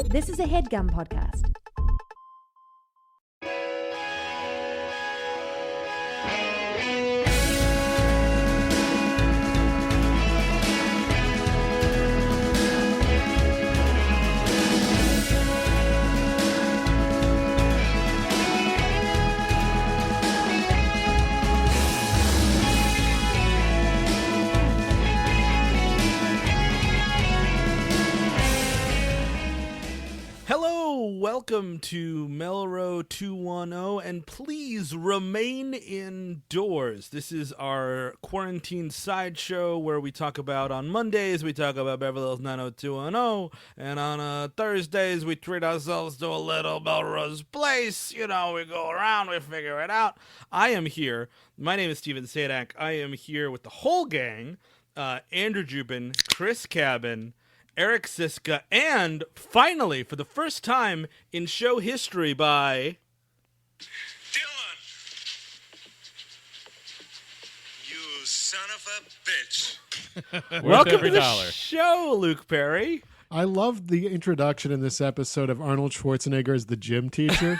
This is a HeadGum podcast. Welcome to MELR0210, and please remain indoors. This is our quarantine sideshow where we talk about, on Mondays, we talk about Beverly Hills 90210, and on Thursdays, we treat ourselves to a little Melrose Place. You know, we go around, we figure it out. I am here. My name is Steven Sadak. I am here with the whole gang, Andrew Jubin, Chris Cabin, Eric Siska, and finally, for the first time in show history, by Dylan, you son of a bitch. Welcome to the show, Luke Perry. I loved the introduction in this episode of Arnold Schwarzenegger as the gym teacher.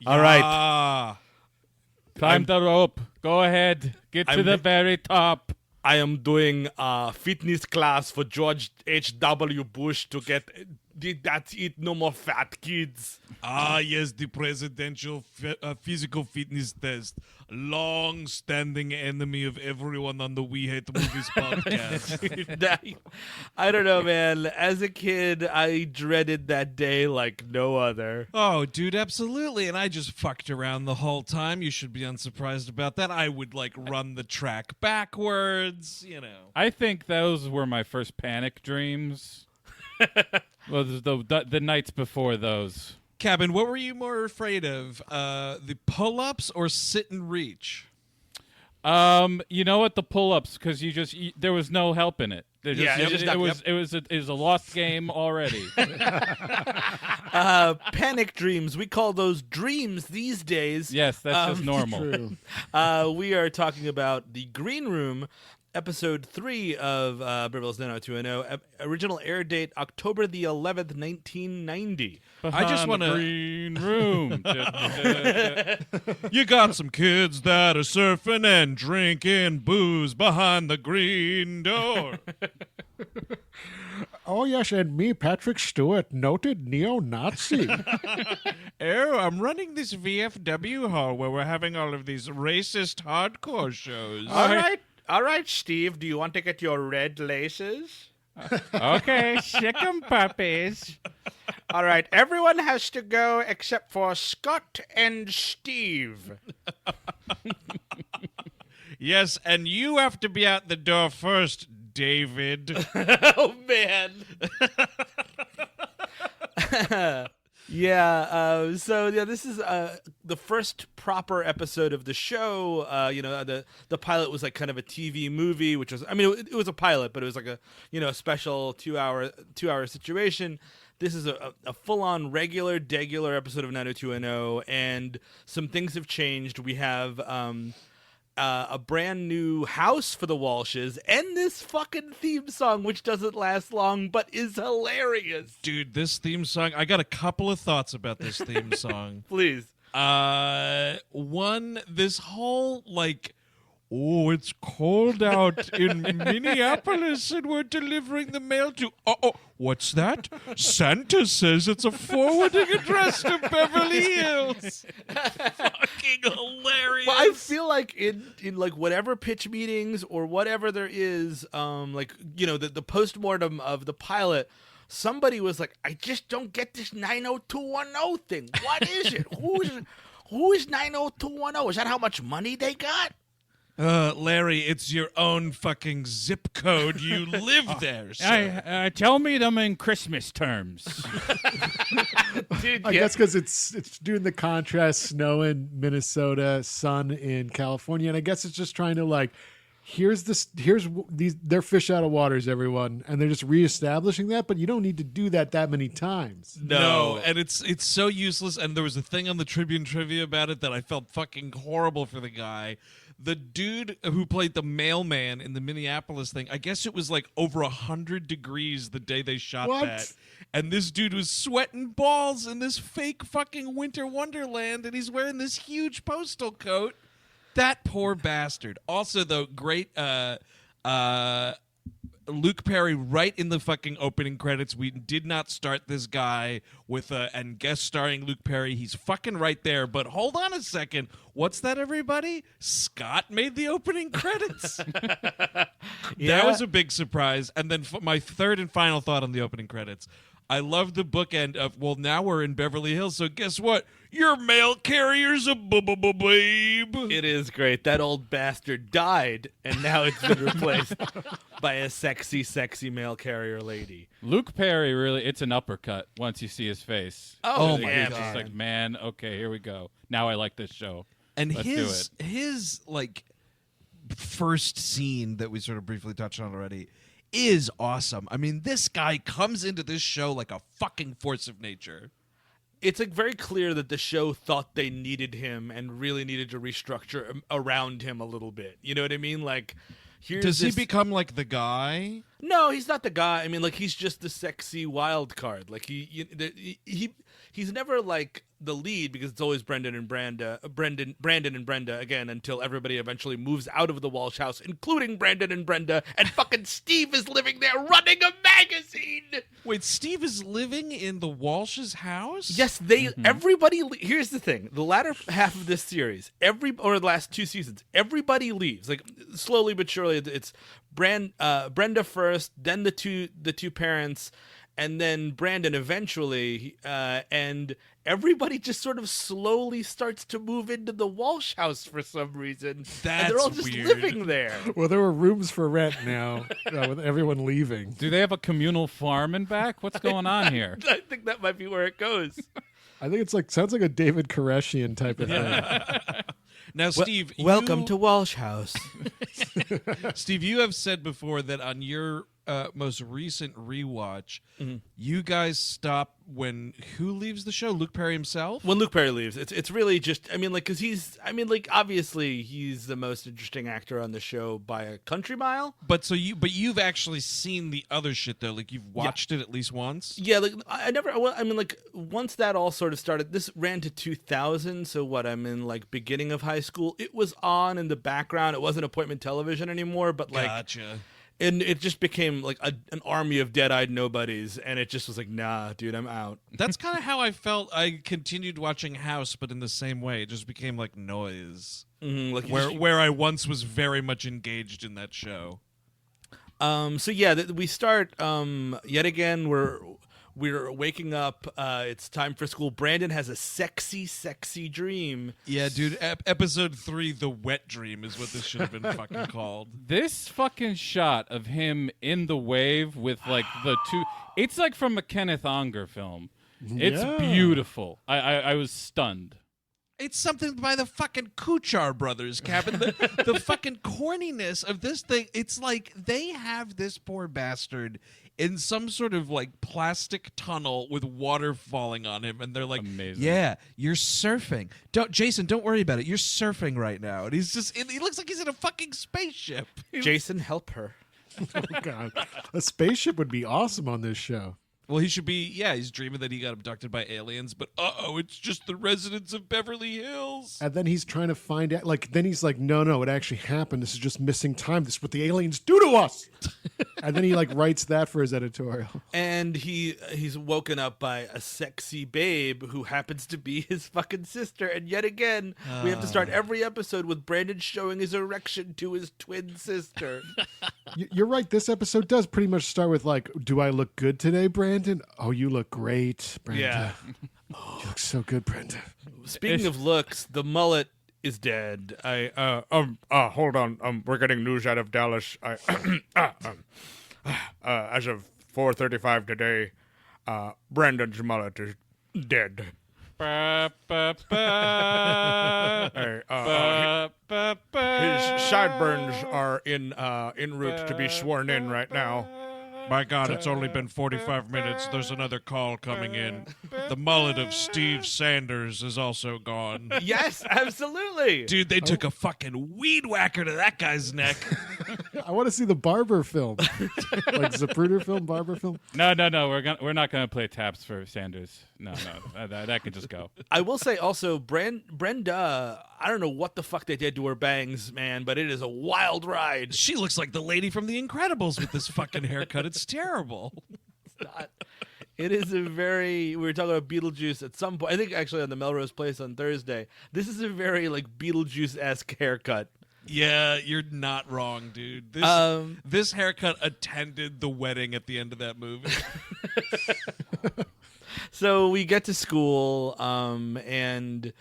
All right. Climb the rope. Go ahead. Get to the very top. I am doing a fitness class for George H.W. Bush to get that's it, no more fat kids. Ah, yes, the presidential physical fitness test. Long-standing enemy of everyone on the We Hate Movies podcast. I don't know, man. As a kid, I dreaded that day like no other. Oh, dude, absolutely. And I just fucked around the whole time. You should be unsurprised about that. I would, run the track backwards, you know. I think those were my first panic dreams. Well, the nights before those. Cabin, what were you more afraid of? The pull-ups or sit and reach? You know what? The pull-ups, because there was no help in it. It was a lost game already. Panic dreams. We call those dreams these days. Yes, that's just normal. We are talking about The Green Room, Episode 3 of Beverly Hills 90210. Original air date October the 11th, 1990. I just want to Green Room. You got some kids that are surfing and drinking booze behind the green door. Oh, yes, and me, Patrick Stewart, noted neo-Nazi. Oh, I'm running this VFW hall where we're having all of these racist hardcore shows. All right, Steve, do you want to get your red laces? Okay, sick 'em puppies. All right, everyone has to go except for Scott and Steve. Yes, and you have to be out the door first, David. Oh, man. This is the first proper episode of the show. The pilot was like kind of a TV movie, which was, it was a pilot, but it was like a special two hour situation. This is a full-on regular episode of 90210, and some things have changed. We have a brand new house for the Walshes, and this fucking theme song, which doesn't last long but is hilarious. Dude, this theme song, I got a couple of thoughts about this theme song. Please. One, this whole, oh, it's cold out in Minneapolis and we're delivering the mail to... Oh, what's that? Santa says it's a forwarding address to Beverly Hills. Fucking hilarious. Well, I feel like in whatever pitch meetings or whatever there is, the postmortem of the pilot, somebody was like, I just don't get this 90210 thing. What is it? Who is 90210? Is that how much money they got? Larry, it's your own fucking zip code. You live there, sir. Tell me them in Christmas terms. Dude, I guess because it's doing the contrast, snow in Minnesota, sun in California, and I guess it's just trying to they're fish out of waters, everyone, and they're just reestablishing that, but you don't need to do that many times. No, and it's so useless. And there was a thing on the Tribune Trivia about it that I felt fucking horrible for the guy. the dude who played the mailman in the Minneapolis thing, I guess it was like over 100 degrees the day they shot that. And this dude was sweating balls in this fake fucking winter wonderland, and he's wearing this huge postal coat. That poor bastard. Also, though, great Luke Perry right in the fucking opening credits. We did not start this guy with and guest starring Luke Perry. He's fucking right there. But hold on a second. What's that, everybody? Scott made the opening credits. That was a big surprise. And then my third and final thought on the opening credits. I love the bookend of, well, now we're in Beverly Hills, so guess what? Your mail carrier's a babe. It is great. That old bastard died, and now it's been replaced by a sexy, sexy mail carrier lady. Luke Perry, really, it's an uppercut once you see his face. Oh my God. God. It's like, man, okay, here we go. Now I like this show. And Let's do it. his like first scene that we sort of briefly touched on already is awesome. I mean, this guy comes into this show like a fucking force of nature. It's like very clear that the show thought they needed him and really needed to restructure around him a little bit. You know what I mean? Like, does he become like the guy? No, he's not the guy. I mean, like, he's just the sexy wild card. Like, he's never like the lead, because it's always Brandon and Brenda again, until everybody eventually moves out of the Walsh house, including Brandon and Brenda, and fucking Steve is living there running a magazine. Wait, Steve is living in the Walsh's house? Yes, everybody. Here's the thing: the latter half of this series, or the last 2 seasons, everybody leaves. Like, slowly but surely, it's Brenda first, then the two parents, and then Brandon eventually, and everybody just sort of slowly starts to move into the Walsh house for some reason. And they're all just weird. living there. Well, there were rooms for rent now with everyone leaving. Do they have a communal farm in back? What's going on here? I think that might be where it goes. I think it's like, sounds like a David Koresh-ian type of thing. Now, Steve, Welcome to Walsh House. Steve, you have said before that on your most recent rewatch, you guys stop when who leaves the show? Luke Perry himself? When Luke Perry leaves, it's really just, I mean, like, because obviously he's the most interesting actor on the show by a country mile. But you've actually seen the other shit though, like you've watched it at least once. Yeah, like once that all sort of started, this ran to 2000. So what? I'm in like beginning of high school. It was on in the background. It wasn't appointment television anymore, but like. Gotcha. And it just became like an army of dead-eyed nobodies, and it just was like, nah, dude, I'm out. That's kind of how I felt. I continued watching House, but in the same way, it just became like noise. Like where I once was very much engaged in that show. So yeah, we start yet again. We're waking up. It's time for school. Brandon has a sexy, sexy dream. Yeah, dude. Episode 3, The Wet Dream, is what this should have been fucking called. This fucking shot of him in the wave with like the two, it's like from a Kenneth Anger film. It's beautiful. I was stunned. It's something by the fucking Kuchar brothers, Kevin. The fucking corniness of this thing. It's like they have this poor bastard in some sort of like plastic tunnel with water falling on him, and they're like, amazing. Yeah, you're surfing. Jason, don't worry about it. You're surfing right now. And he looks like he's in a fucking spaceship. Jason, help her. Oh, God. A spaceship would be awesome on this show. Well, he should be, he's dreaming that he got abducted by aliens, but it's just the residents of Beverly Hills. And then he's trying to find out, then he's like, no, it actually happened. This is just missing time. This is what the aliens do to us. And then he writes that for his editorial. And he's woken up by a sexy babe who happens to be his fucking sister. And yet again, we have to start every episode with Brandon showing his erection to his twin sister. You're right. This episode does pretty much start with do I look good today, Brandon? Oh, you look great, Brenda. Yeah. Oh, you look so good, Brenda. Speaking of looks, the mullet is dead. Hold on. We're getting news out of Dallas. As of 4:35 today, Brandon's mullet is dead. His sideburns are en route to be sworn in right now. My God, it's only been 45 minutes. There's another call coming in. The mullet of Steve Sanders is also gone. Yes, absolutely. Dude, they took a fucking weed whacker to that guy's neck. I want to see the Barber film, like Zapruder film, Barber film. No. We're not gonna play taps for Sanders. No. That could just go. I will say also, Brenda, I don't know what the fuck they did to her bangs, man, but it is a wild ride. She looks like the lady from The Incredibles with this fucking haircut. It's terrible. It is a very, we were talking about Beetlejuice at some point, I think actually on the Melrose Place on Thursday. This is a very like Beetlejuice-esque haircut. Yeah, you're not wrong, dude. This haircut attended the wedding at the end of that movie. So we get to school, and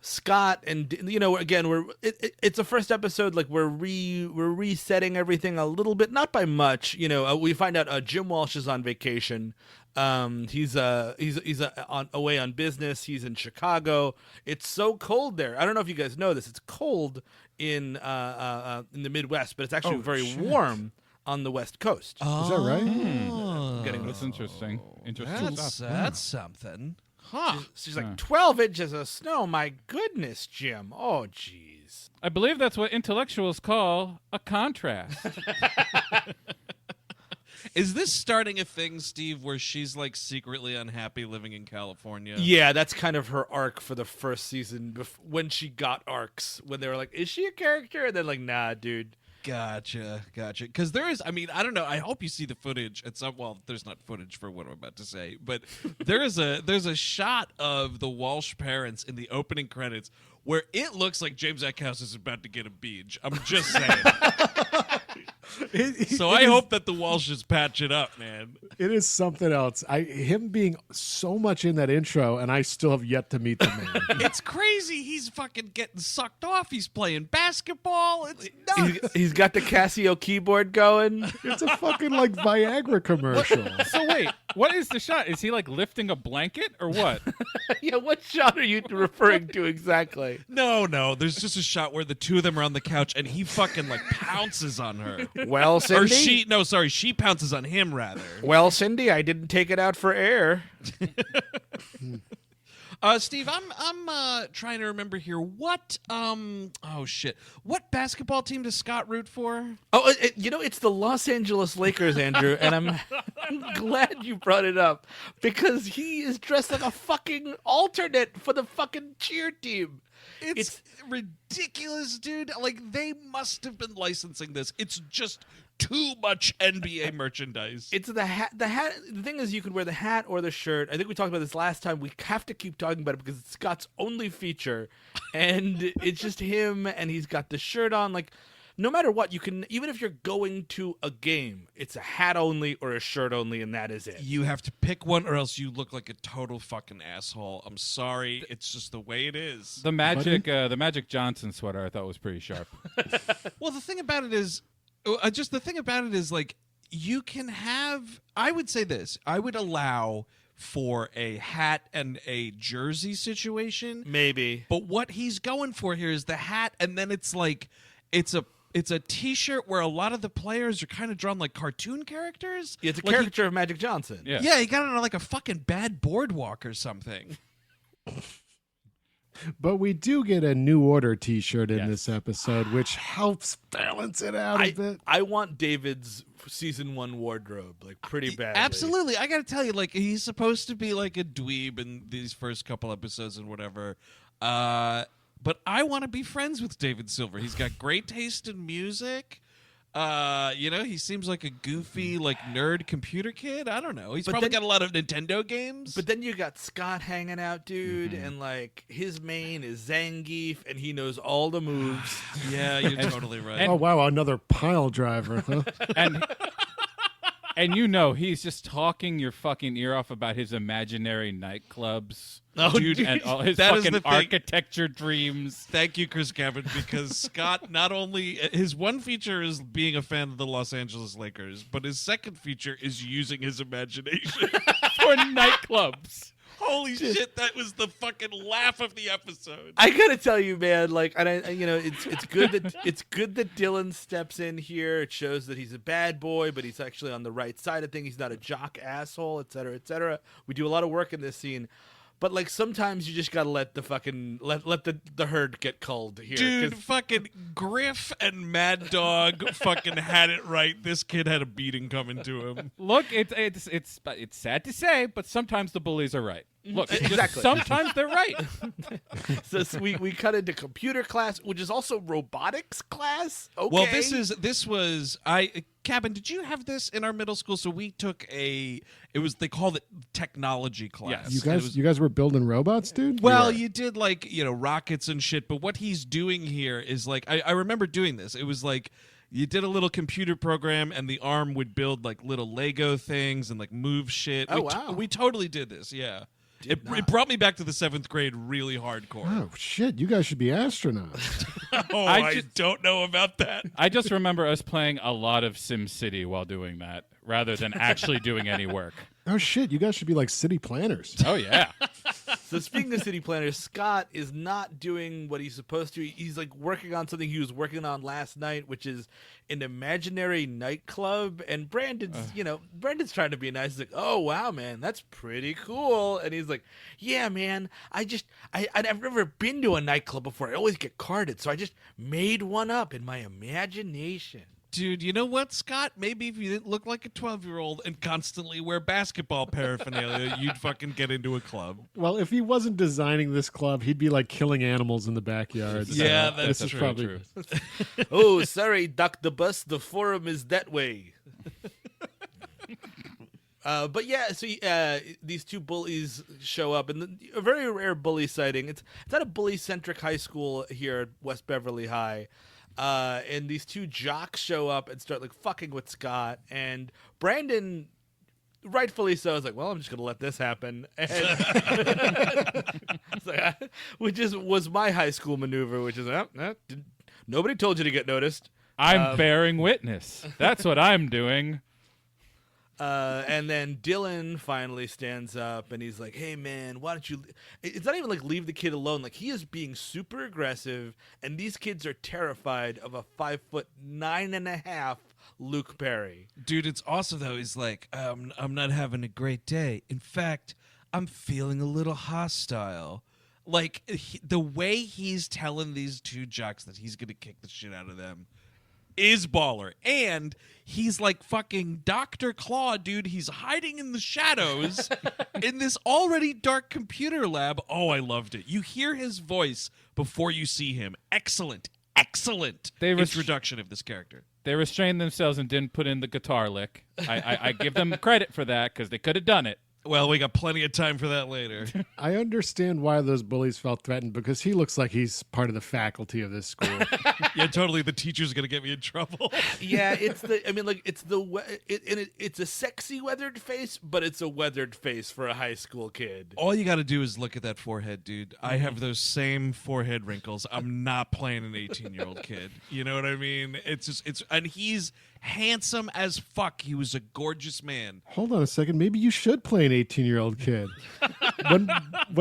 Scott and again it's the first episode, like we're resetting everything a little bit, not by much. We find out Jim Walsh is on vacation. He's away on business. He's in Chicago. It's so cold there. I don't know if you guys know this. It's cold in the Midwest, but it's actually very warm on the West Coast. Is that right? That's interesting. Interesting stuff. That's something. Huh. She's like 12 inches of snow. My goodness, Jim. Oh, jeez. I believe that's what intellectuals call a contrast. Is this starting a thing, Steve, where she's like secretly unhappy living in California? Yeah, that's kind of her arc for the first season when she got arcs, when they were like, is she a character? And then like, nah, dude. Gotcha. Because there is, I don't know. I hope you see the footage at some. Well, there's not footage for what I'm about to say, but there's a shot of the Walsh parents in the opening credits where it looks like James Eckhouse is about to get a beach. I'm just saying. So I hope that the Walshes patch it up, man. It is something else. Him being so much in that intro, and I still have yet to meet the man. It's crazy. He's fucking getting sucked off. He's playing basketball. It's nuts. He's got the Casio keyboard going. It's a fucking like Viagra commercial. So wait, what is the shot? Is he like lifting a blanket or what? Yeah, what shot are you referring to exactly? No. There's just a shot where the two of them are on the couch and he fucking like pounces on her. Well, Cindy. She pounces on him rather. Well, Cindy, I didn't take it out for air. Steve, I'm trying to remember here. What what basketball team does Scott root for? Oh, it's the Los Angeles Lakers, Andrew, and I'm glad you brought it up because he is dressed like a fucking alternate for the fucking cheer team. It's ridiculous, dude. Like, they must have been licensing this. It's just too much NBA merchandise. It's the hat. The thing is, you could wear the hat or the shirt. I think we talked about this last time. We have to keep talking about it because it's Scott's only feature, and it's just him, and he's got the shirt on. Like, no matter what, you can, even if you're going to a game, it's a hat only or a shirt only, and that is it. You have to pick one or else you look like a total fucking asshole. I'm sorry. It's just the way it is. The Magic Johnson sweater I thought was pretty sharp. Well, the thing about it is, like, you can have, I would say this, I would allow for a hat and a jersey situation. Maybe. But what he's going for here is the hat, and then it's like, it's a T-shirt where a lot of the players are kind of drawn like cartoon characters. Yeah, it's a like caricature of Magic Johnson. Yeah, he got it on like a fucking bad boardwalk or something. But we do get a New Order T-shirt in this episode, which helps balance it out a bit. I want David's season 1 wardrobe, like, pretty badly. Absolutely. I got to tell you, like, he's supposed to be like a dweeb in these first couple episodes and whatever. But I want to be friends with David Silver. He's got great taste in music. He seems like a goofy, like, nerd computer kid. I don't know. He's probably got a lot of Nintendo games. But then you got Scott hanging out, dude, and, like, his main is Zangief, and he knows all the moves. Yeah, you're totally right. Oh, wow, another pile driver, huh? And he's just talking your fucking ear off about his imaginary nightclubs. Oh, dude, and all his that is fucking the thing. architecture dreams. Thank you, Chris Gavin, because Scott, not only, his one feature is being a fan of the Los Angeles Lakers, but his second feature is using his imagination. For nightclubs. Holy shit, that was the fucking laugh of the episode. I gotta tell you, man. Like, and it's good that Dylan steps in here. It shows that he's a bad boy, but he's actually on the right side of things. He's not a jock asshole, et cetera, et cetera. We do a lot of work in this scene. But like sometimes you just gotta let the fucking let the herd get culled here. Dude, fucking Griff and Mad Dog fucking had it right. This kid had a beating coming to him. Look, it's sad to say, but sometimes the bullies are right. Look, Exactly. sometimes they're right. So we cut into computer class, which is also robotics class. Okay. Well, this was Cabin, did you have this in our middle school? So we took they called it technology class. Yes. You guys were building robots, dude? Well, you did like, rockets and shit, but what he's doing here is like, I remember doing this. It was like, you did a little computer program and the arm would build like little Lego things and like move shit. Oh, wow. We totally did this, yeah. It brought me back to the 7th grade really hardcore. Oh, shit. You guys should be astronauts. I don't know about that. I just remember us playing a lot of SimCity while doing that, rather than actually doing any work. Oh, shit. You guys should be like city planners. Oh, yeah. So speaking of city planners, Scott is not doing what he's supposed to. He's like working on something he was working on last night, which is an imaginary nightclub. And Brandon's trying to be nice. He's like, "Oh wow, man, that's pretty cool." And he's like, "Yeah, man, I've never been to a nightclub before. I always get carded, so I just made one up in my imagination." Dude, you know what, Scott? Maybe if you didn't look like a 12-year-old and constantly wear basketball paraphernalia, you'd fucking get into a club. Well, if he wasn't designing this club, he'd be like killing animals in the backyard. Yeah, So that's this is true, probably true. Oh, sorry, Dr. Bus. The forum is that way. But yeah, so these two bullies show up, and a very rare bully sighting. It's not a bully-centric high school here at West Beverly High. And these two jocks show up and start like fucking with Scott, and Brandon, rightfully so, is like, "Well, I'm just gonna let this happen," and it's like, which was my high school maneuver, which is nobody told you to get noticed. I'm bearing witness. That's what I'm doing. And then Dylan finally stands up and he's like, "Hey man, why don't you?" It's not even like leave the kid alone. Like he is being super aggressive, and these kids are terrified of a 5'9.5" Luke Perry. Dude, it's awesome though. He's like, I'm not having a great day. In fact, I'm feeling a little hostile. Like the way he's telling these two jocks that he's gonna kick the shit out of them is baller. And he's like fucking Dr. Claw, dude. He's hiding in the shadows in this already dark computer lab. Oh, I loved it. You hear his voice before you see him. Excellent introduction of this character. They restrained themselves and didn't put in the guitar lick. I give them credit for that because they could have done it. Well, we got plenty of time for that later. I understand why those bullies felt threatened, because he looks like he's part of the faculty of this school. Yeah, totally. The teacher's gonna get me in trouble. Yeah, it's a sexy weathered face, but it's a weathered face for a high school kid. All you got to do is look at that forehead, dude. I have those same forehead wrinkles. I'm not playing an 18-year-old kid. You know what I mean? And he's handsome as fuck. He was a gorgeous man. Hold on a second. Maybe you should play an 18-year-old kid. when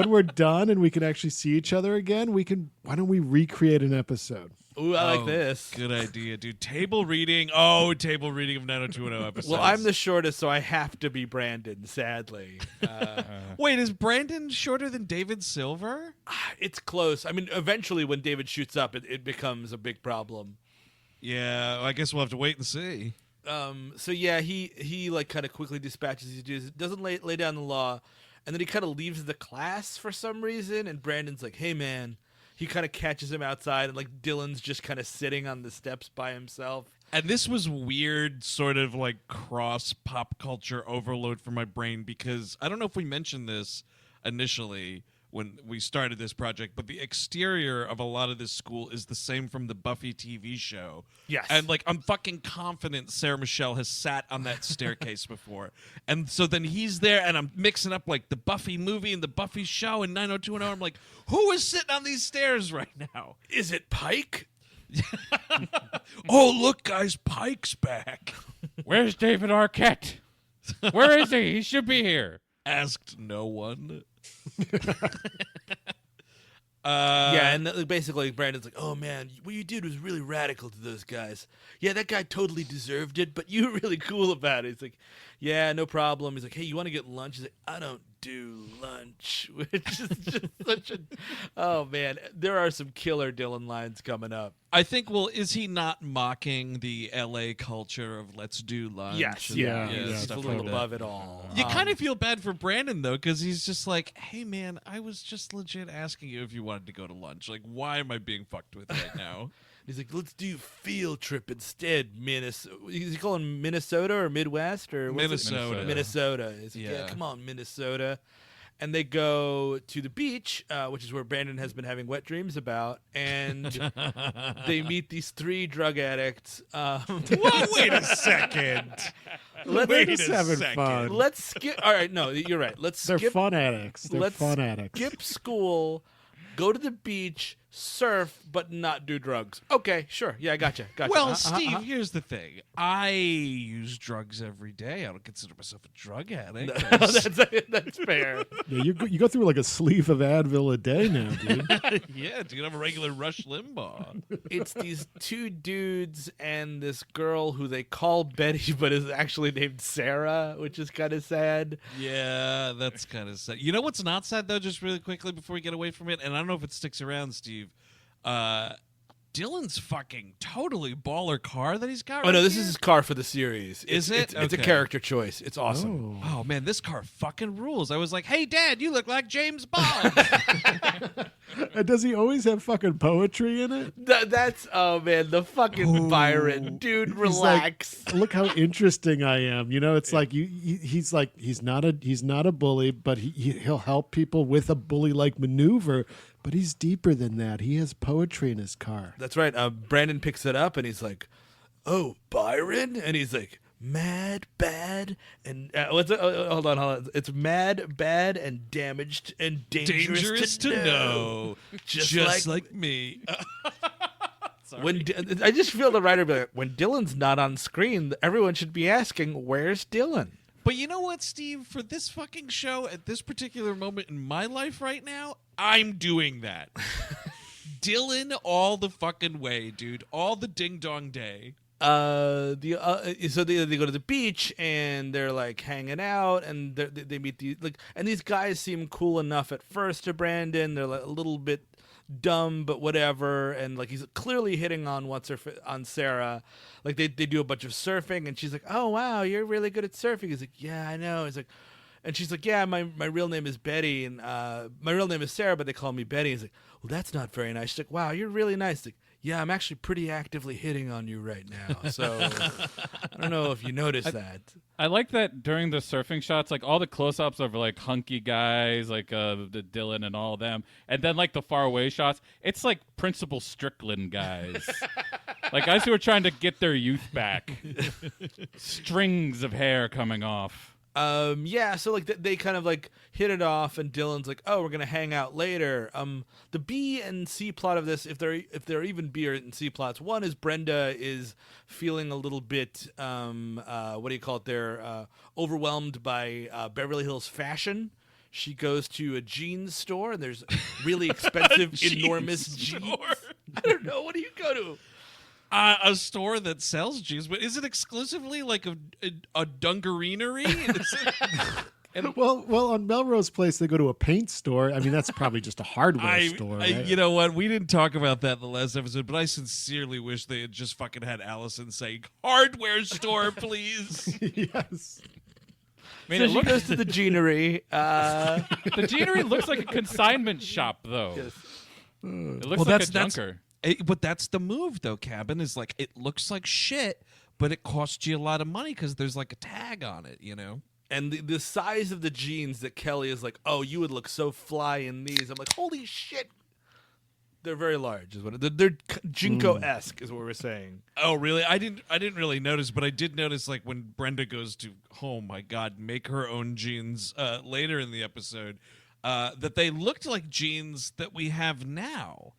we're done and we can actually see each other again, why don't we recreate an episode? Ooh, I like this. Good idea, dude. Table reading. Oh, table reading of 90210 episodes. Well, I'm the shortest, so I have to be Brandon, sadly. Wait, is Brandon shorter than David Silver? It's close. I mean, eventually when David shoots up, it becomes a big problem. Yeah, I guess we'll have to wait and see. So yeah, he like kind of quickly dispatches these dudes, doesn't lay down the law, and then he kind of leaves the class for some reason, and Brandon's like, "Hey man," he kind of catches him outside, and like Dylan's just kind of sitting on the steps by himself. And this was weird, sort of like cross pop culture overload for my brain, because I don't know if we mentioned this initially when we started this project, but the exterior of a lot of this school is the same from the Buffy TV show. Yes. And like, I'm fucking confident Sarah Michelle has sat on that staircase before. And so then he's there, and I'm mixing up like the Buffy movie and the Buffy show and 90210. I'm like, who is sitting on these stairs right now? Is it Pike? Oh, look, guys, Pike's back. Where's David Arquette? Where is he? He should be here. Asked no one. Yeah, and basically Brandon's like, oh man, what you did was really radical to those guys. Yeah, that guy totally deserved it, but you were really cool about it. He's like, yeah, no problem. He's like, hey, you want to get lunch? He's like, I don't do lunch, which is just such a, oh man, there are some killer Dylan lines coming up. I think, well, is he not mocking the LA culture of let's do lunch? Yes, and, yeah, he's stuff a like little that. above it all. You kind of feel bad for Brandon, though, because he's just like, hey, man, I was just legit asking you if you wanted to go to lunch. Like, why am I being fucked with right now? He's like, let's do field trip instead, Minnesota. Is he calling Minnesota or Midwest or what's it? Minnesota. Minnesota. He's like, yeah, come on, Minnesota. And they go to the beach, which is where Brandon has been having wet dreams about, and they meet these 3 drug addicts. Wait a second. They're just having fun. Let's skip. All right, no, you're right. They're skip. fun addicts. They're fun addicts. Skip school, go to the beach, surf, but not do drugs. Okay, sure. Yeah, I gotcha. Well, Steve, here's the thing. I use drugs every day. I don't consider myself a drug addict. That's fair. Yeah, you go through like a sleeve of Advil a day now, dude. Yeah, dude, I'm a regular Rush Limbaugh. It's these 2 dudes and this girl who they call Betty, but is actually named Sarah, which is kind of sad. Yeah, that's kind of sad. You know what's not sad, though, just really quickly before we get away from it? And I don't know if it sticks around, Steve. Dylan's fucking totally baller car that he's got. Oh, no, this here. is his car for the series. Is it? It's a Okay. character choice. It's awesome. Oh man, this car fucking rules. I was like, hey Dad, you look like James Bond. And does he always have fucking poetry in it? That's, oh man, the fucking Byron. Dude, He's relax. like, look how interesting I am. You know, it's like he's like he's not a bully, but he'll help people with a bully-like maneuver. But he's deeper than that. He has poetry in his car. That's right. Brandon picks it up and he's like, oh, Byron? And he's like, mad, bad, and what's it? Hold on. It's mad, bad, and damaged and dangerous to know. Just like me. When I just feel the writer be like, when Dylan's not on screen, everyone should be asking, where's Dylan? But you know what, Steve? For this fucking show, at this particular moment in my life right now, I'm doing that. Dylan all the fucking way, dude. All the ding-dong day. So they go to the beach and they're like hanging out and they meet these and these guys seem cool enough at first to Brandon. They're like a little bit dumb, but whatever. And like he's clearly hitting on on Sarah. Like they do a bunch of surfing and she's like, "Oh wow, you're really good at surfing." He's like, "Yeah, I know." He's like, and she's like, "Yeah, my real name is Betty and my real name is Sarah, but they call me Betty." He's like, "Well, that's not very nice." She's like, "Wow, you're really nice." Like, "Yeah, I'm actually pretty actively hitting on you right now." So I don't know if you noticed that. I like that during the surfing shots, like all the close-ups of like hunky guys, like the Dylan and all of them, and then like the far away shots, it's like Principal Strickland guys, like guys who are trying to get their youth back. Strings of hair coming off. Yeah, so like they kind of like hit it off, and Dylan's like, "Oh, we're gonna hang out later." The B and C plot of this, if there are even B and C plots, one is Brenda is feeling a little bit, what do you call it there, overwhelmed by Beverly Hills fashion. She goes to a jeans store, and there's really expensive, enormous jeans. I don't know. What do you go to? A store that sells jeans, but is it exclusively like a dungarenery? Well, on Melrose Place, they go to a paint store. I mean, that's probably just a hardware store. Right? You know what? We didn't talk about that in the last episode, but I sincerely wish they had just fucking had Allison saying, "Hardware store, please." Yes. I mean, So she goes to the jeanery. the jeanery looks like a consignment shop, though. Yes. It looks like a junker. But that's the move, though, Cabin, is like, it looks like shit, but it costs you a lot of money because there's like a tag on it, you know? And the size of the jeans that Kelly is like, "Oh, you would look so fly in these." I'm like, holy shit. They're very large, is what they're Jinko-esque, is what we're saying. Oh, really? I didn't really notice, but I did notice, like, when Brenda goes to, oh my God, make her own jeans later in the episode, that they looked like jeans that we have now.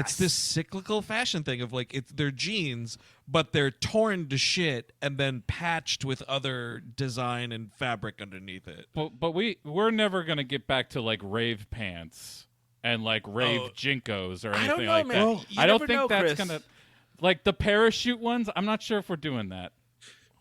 It's this cyclical fashion thing of like they're jeans, but they're torn to shit and then patched with other design and fabric underneath it. But we're never gonna get back to like rave pants and like rave jinkos or I don't anything know, like man. that. Well, you I don't never think know, that's Chris. gonna like the parachute ones. I'm not sure if we're doing that.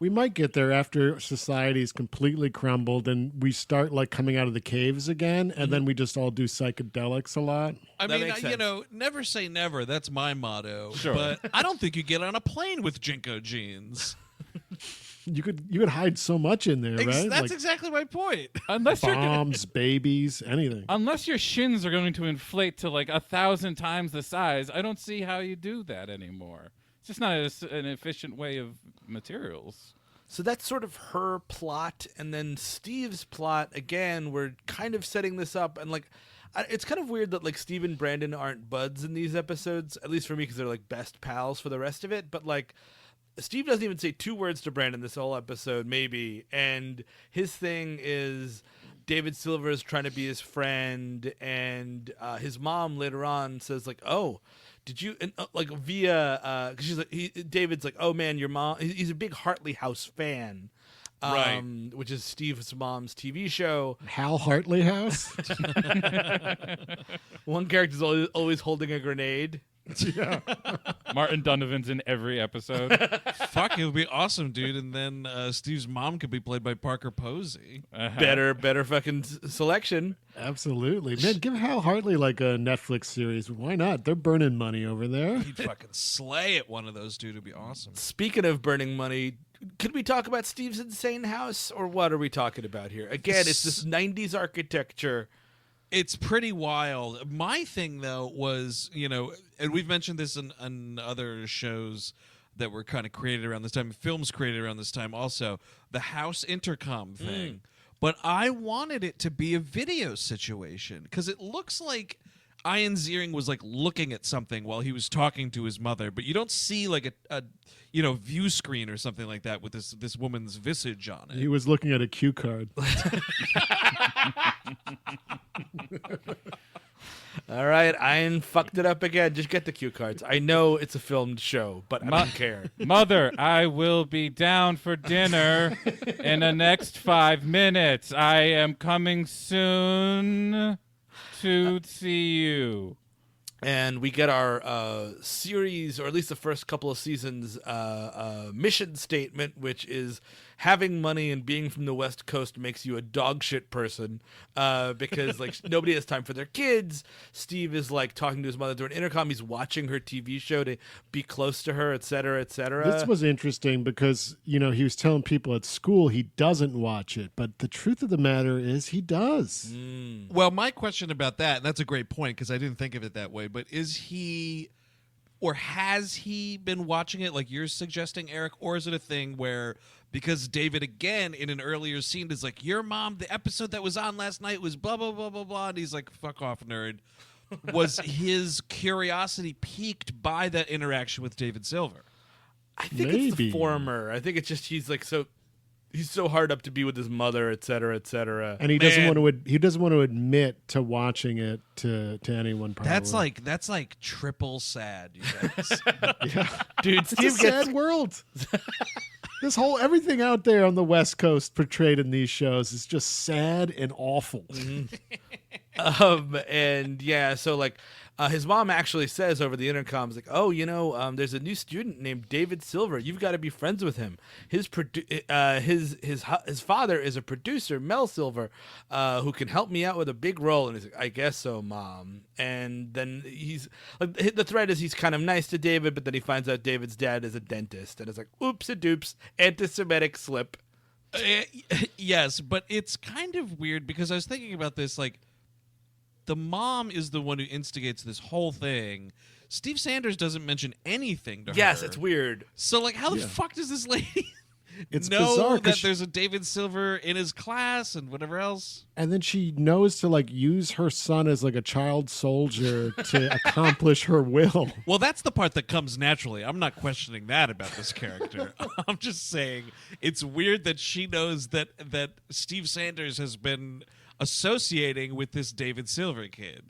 We might get there after society's completely crumbled and we start like coming out of the caves again, and then we just all do psychedelics a lot. I That mean, makes you sense. know, never say never. That's my motto. Sure. But I don't think you get on a plane with Jinko jeans. You could hide so much in there, right? That's Like exactly my point. Unless you're bombs, babies, anything. unless your shins are going to inflate to like 1,000 times the size, I don't see how you do that anymore. It's just not an efficient way of materials. So that's sort of her plot, and then Steve's plot, again, we're kind of setting this up, and like, it's kind of weird that like Steve and Brandon aren't buds in these episodes, at least for me, because they're like best pals for the rest of it, but like, Steve doesn't even say 2 words to Brandon this whole episode, maybe, and his thing is David Silver is trying to be his friend, and his mom later on says like, oh, did you like via cause she's like David's like, oh man, your mom, he's a big Hartley House fan, Right. which is Steve's mom's TV show. Hal Hartley House? One character's always holding a grenade. Yeah. Martin Donovan's in every episode. Fuck, it would be awesome, dude. And then Steve's mom could be played by Parker Posey. Better fucking selection. Absolutely. Man, give Hal Hartley like a Netflix series. Why not? They're burning money over there. He'd fucking slay at one of those, dude. It'd be awesome. Speaking of burning money, could we talk about Steve's insane house, or what are we talking about here? Again, it's this 90s architecture. It's pretty wild. My thing, though, was, you know, and we've mentioned this in other shows that were kind of created around this time, films created around this time also, the house intercom thing. But I wanted it to be a video situation because it looks like Ian Ziering was like looking at something while he was talking to his mother, but you don't see like a you know, view screen or something like that with this woman's visage on it. He was looking at a cue card. All right, Ian fucked it up again. Just get the cue cards. I know it's a filmed show, but I don't care. Mother, I will be down for dinner in the next 5 minutes. I am coming soon to see you. And we get our series, or at least the first couple of seasons, mission statement, which is having money and being from the West Coast makes you a dog shit person, because like nobody has time for their kids. Steve is like talking to his mother through an intercom. He's watching her TV show to be close to her, et cetera, et cetera. This was interesting because, you know, he was telling people at school he doesn't watch it, but the truth of the matter is he does. Well, my question about that, and that's a great point because I didn't think of it that way, but is he or has he been watching it like you're suggesting, Eric, or is it a thing where because David again in an earlier scene is like, your mom, the episode that was on last night was blah blah blah blah blah, and he's like, fuck off, nerd. Was his curiosity piqued by that interaction with David Silver? I think it's the Maybe. former. I think it's just he's so hard up to be with his mother, et cetera, et cetera. And he doesn't want to admit to watching it to anyone. Probably. That's like triple sad, you guys. Dude, It's a Steve gets sad world. This whole everything out there on the West Coast portrayed in these shows is just sad and awful. and yeah, so like his mom actually says over the intercom, like, oh, you know, there's a new student named David Silver. You've got to be friends with him. His father is a producer, Mel Silver, who can help me out with a big role. And he's like, I guess so, Mom. And then he's like, the thread is he's kind of nice to David, but then he finds out David's dad is a dentist, and it's like, oops a doops, anti-Semitic slip. Yes, but it's kind of weird because I was thinking about this, like, the mom is the one who instigates this whole thing. Steve Sanders doesn't mention anything to her. Yes, it's weird. So, like, how the fuck does this lady It's know bizarre 'cause that there's a David Silver in his class and whatever else? And then she knows to like use her son as like a child soldier to accomplish her will. Well, that's the part that comes naturally. I'm not questioning that about this character. I'm just saying it's weird that she knows that Steve Sanders has been associating with this David Silver kid.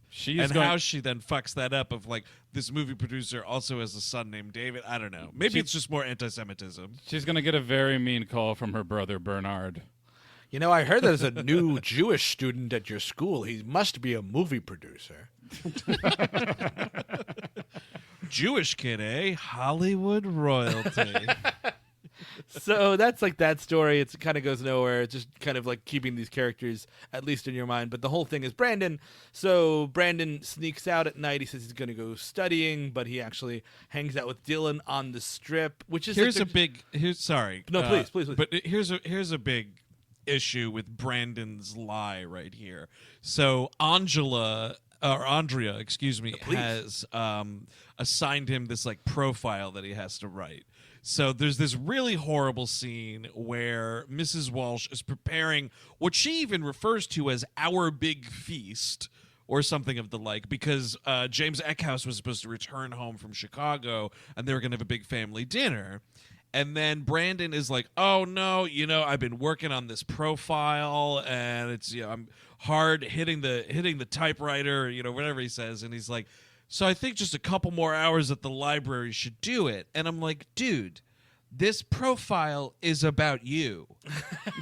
How she then fucks that up of like this movie producer also has a son named David. I don't know. Maybe it's just more anti-Semitism. She's going to get a very mean call from her brother Bernard. You know, I heard there's a new Jewish student at your school. He must be a movie producer. Jewish kid, eh? Hollywood royalty. So that's like that story. It kind of goes nowhere. It's just kind of like keeping these characters at least in your mind. But the whole thing is Brandon. So Brandon sneaks out at night. He says he's going to go studying, but he actually hangs out with Dylan on the strip, which is sorry. No, please. But here's a big issue with Brandon's lie right here. So Andrea, has assigned him this like profile that he has to write. So there's this really horrible scene where Mrs. Walsh is preparing what she even refers to as our big feast or something of the like, because James Eckhouse was supposed to return home from Chicago and they were going to have a big family dinner. And then Brandon is like, oh, no, I've been working on this profile and it's, I'm hard hitting the typewriter, whatever he says. And he's like, so I think just a couple more hours at the library should do it. And I'm like, dude, this profile is about you.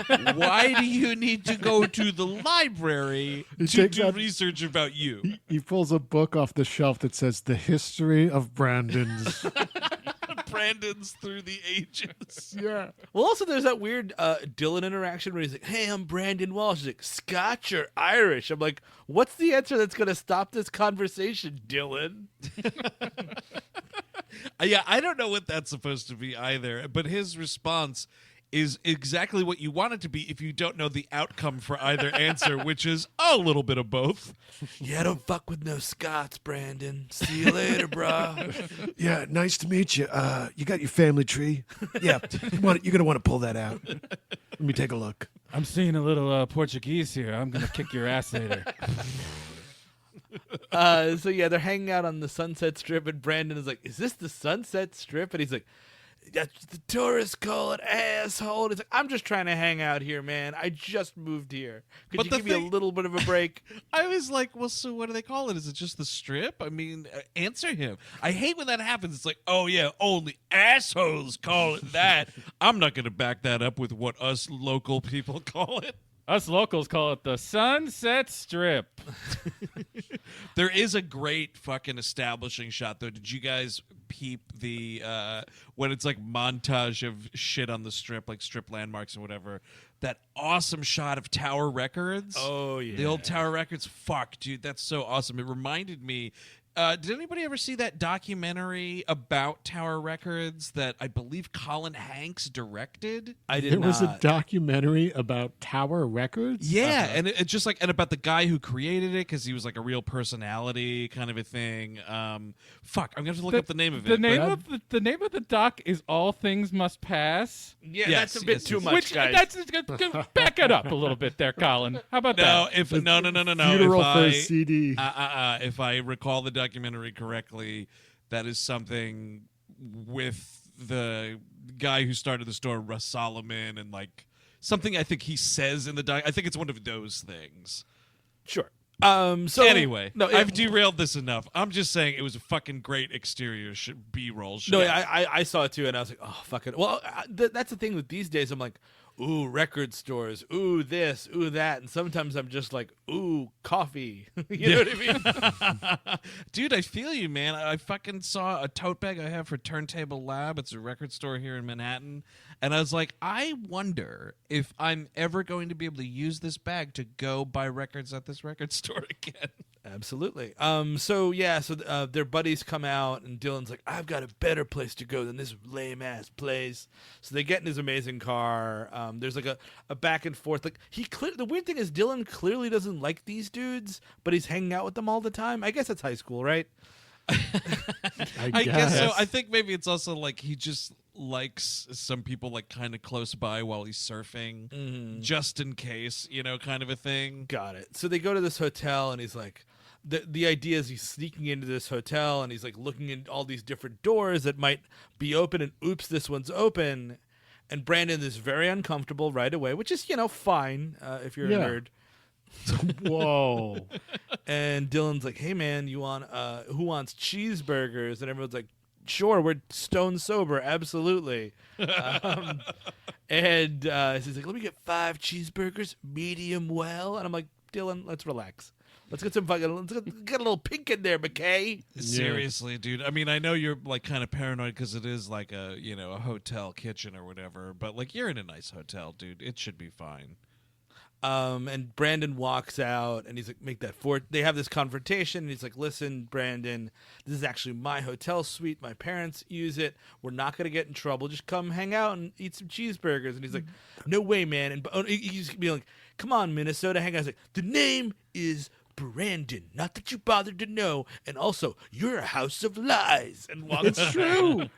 Why do you need to go to the library to do research about you? He pulls a book off the shelf that says The History of Brandon's. Brandon's through the ages. Yeah. Well, also there's that weird Dylan interaction where he's like, hey, I'm Brandon Walsh. He's like, Scotch or Irish? I'm like, what's the answer that's going to stop this conversation, Dylan? Yeah, I don't know what that's supposed to be either. But his response is exactly what you want it to be if you don't know the outcome for either answer, which is a little bit of both. Yeah, don't fuck with no Scots, Brandon. See you later, bro. Yeah, nice to meet you. You got your family tree? Yeah, you're going to want to pull that out. Let me take a look. I'm seeing a little Portuguese here. I'm going to kick your ass later. So yeah, they're hanging out on the Sunset Strip, and Brandon is like, is this the Sunset Strip? And he's like, that's the tourists call it, asshole. And he's like, I'm just trying to hang out here, man. I just moved here. Could you give me a little bit of a break? I was like, well, so what do they call it? Is it just the Strip? I mean, answer him. I hate when that happens. It's like, oh yeah, only assholes call it that. I'm not going to back that up with what us local people call it. Us locals call it the Sunset Strip. There is a great fucking establishing shot, though. Did you guys peep the when it's like montage of shit on the strip, like strip landmarks and whatever? That awesome shot of Tower Records. Oh yeah, the old Tower Records. Fuck, dude, that's so awesome. It reminded me. Did anybody ever see that documentary about Tower Records that I believe Colin Hanks directed? I did not. There was a documentary about Tower Records? Yeah, and it's just like, and about the guy who created it because he was like a real personality kind of a thing. Fuck, I'm going to have to look up the name of it. The name of the doc is All Things Must Pass. Yeah, Yes, that's a bit too much, guys. Back it up a little bit there, Colin. How about that? No. Funeral for a CD. If I recall the documentary correctly, that is something with the guy who started the store, Russ Solomon, and like something I think he says in the doc. I think it's one of those things. Sure. So anyway, no, I've derailed this enough. I'm just saying it was a fucking great exterior B-roll shot. No, I saw it too, and I was like, oh, fuck it. Well, that's the thing with these days. I'm like, ooh, record stores, ooh, this, ooh, that. And sometimes I'm just like, ooh, coffee. You know what I mean? Dude, I feel you, man. I fucking saw a tote bag I have for Turntable Lab. It's a record store here in Manhattan. And I was like, I wonder if I'm ever going to be able to use this bag to go buy records at this record store again. Absolutely. So their buddies come out, and Dylan's like, I've got a better place to go than this lame ass place. So they get in his amazing car. There's like a back and forth. Like the weird thing is Dylan clearly doesn't like these dudes, but he's hanging out with them all the time. I guess that's high school, right? I guess so. I think maybe it's also like he just likes some people like kind of close by while he's surfing, just in case, kind of a thing. Got it. So they go to this hotel, and he's like, the idea is he's sneaking into this hotel, and he's like looking in all these different doors that might be open, and oops, this one's open. And Brandon is very uncomfortable right away, which is, fine if you're a nerd. Whoa. And Dylan's like, "Hey man, you want who wants cheeseburgers?" And everyone's like, "Sure, we're stone sober, absolutely." And he's like, "Let me get 5 cheeseburgers, medium well." And I'm like, "Dylan, let's relax. Let's get get a little pink in there, McKay." Seriously, dude. I mean, I know you're like kind of paranoid because it is like a hotel kitchen or whatever, but like you're in a nice hotel, dude. It should be fine. And Brandon walks out, and he's like, "Make that 4." They have this confrontation, and he's like, "Listen, Brandon, this is actually my hotel suite. My parents use it. We're not gonna get in trouble. Just come hang out and eat some cheeseburgers." And he's like, "No way, man!" And he's being like, "Come on, Minnesota, hang out." He's like, "The name is Brandon. Not that you bothered to know. And also, you're a house of lies." And walks It's true.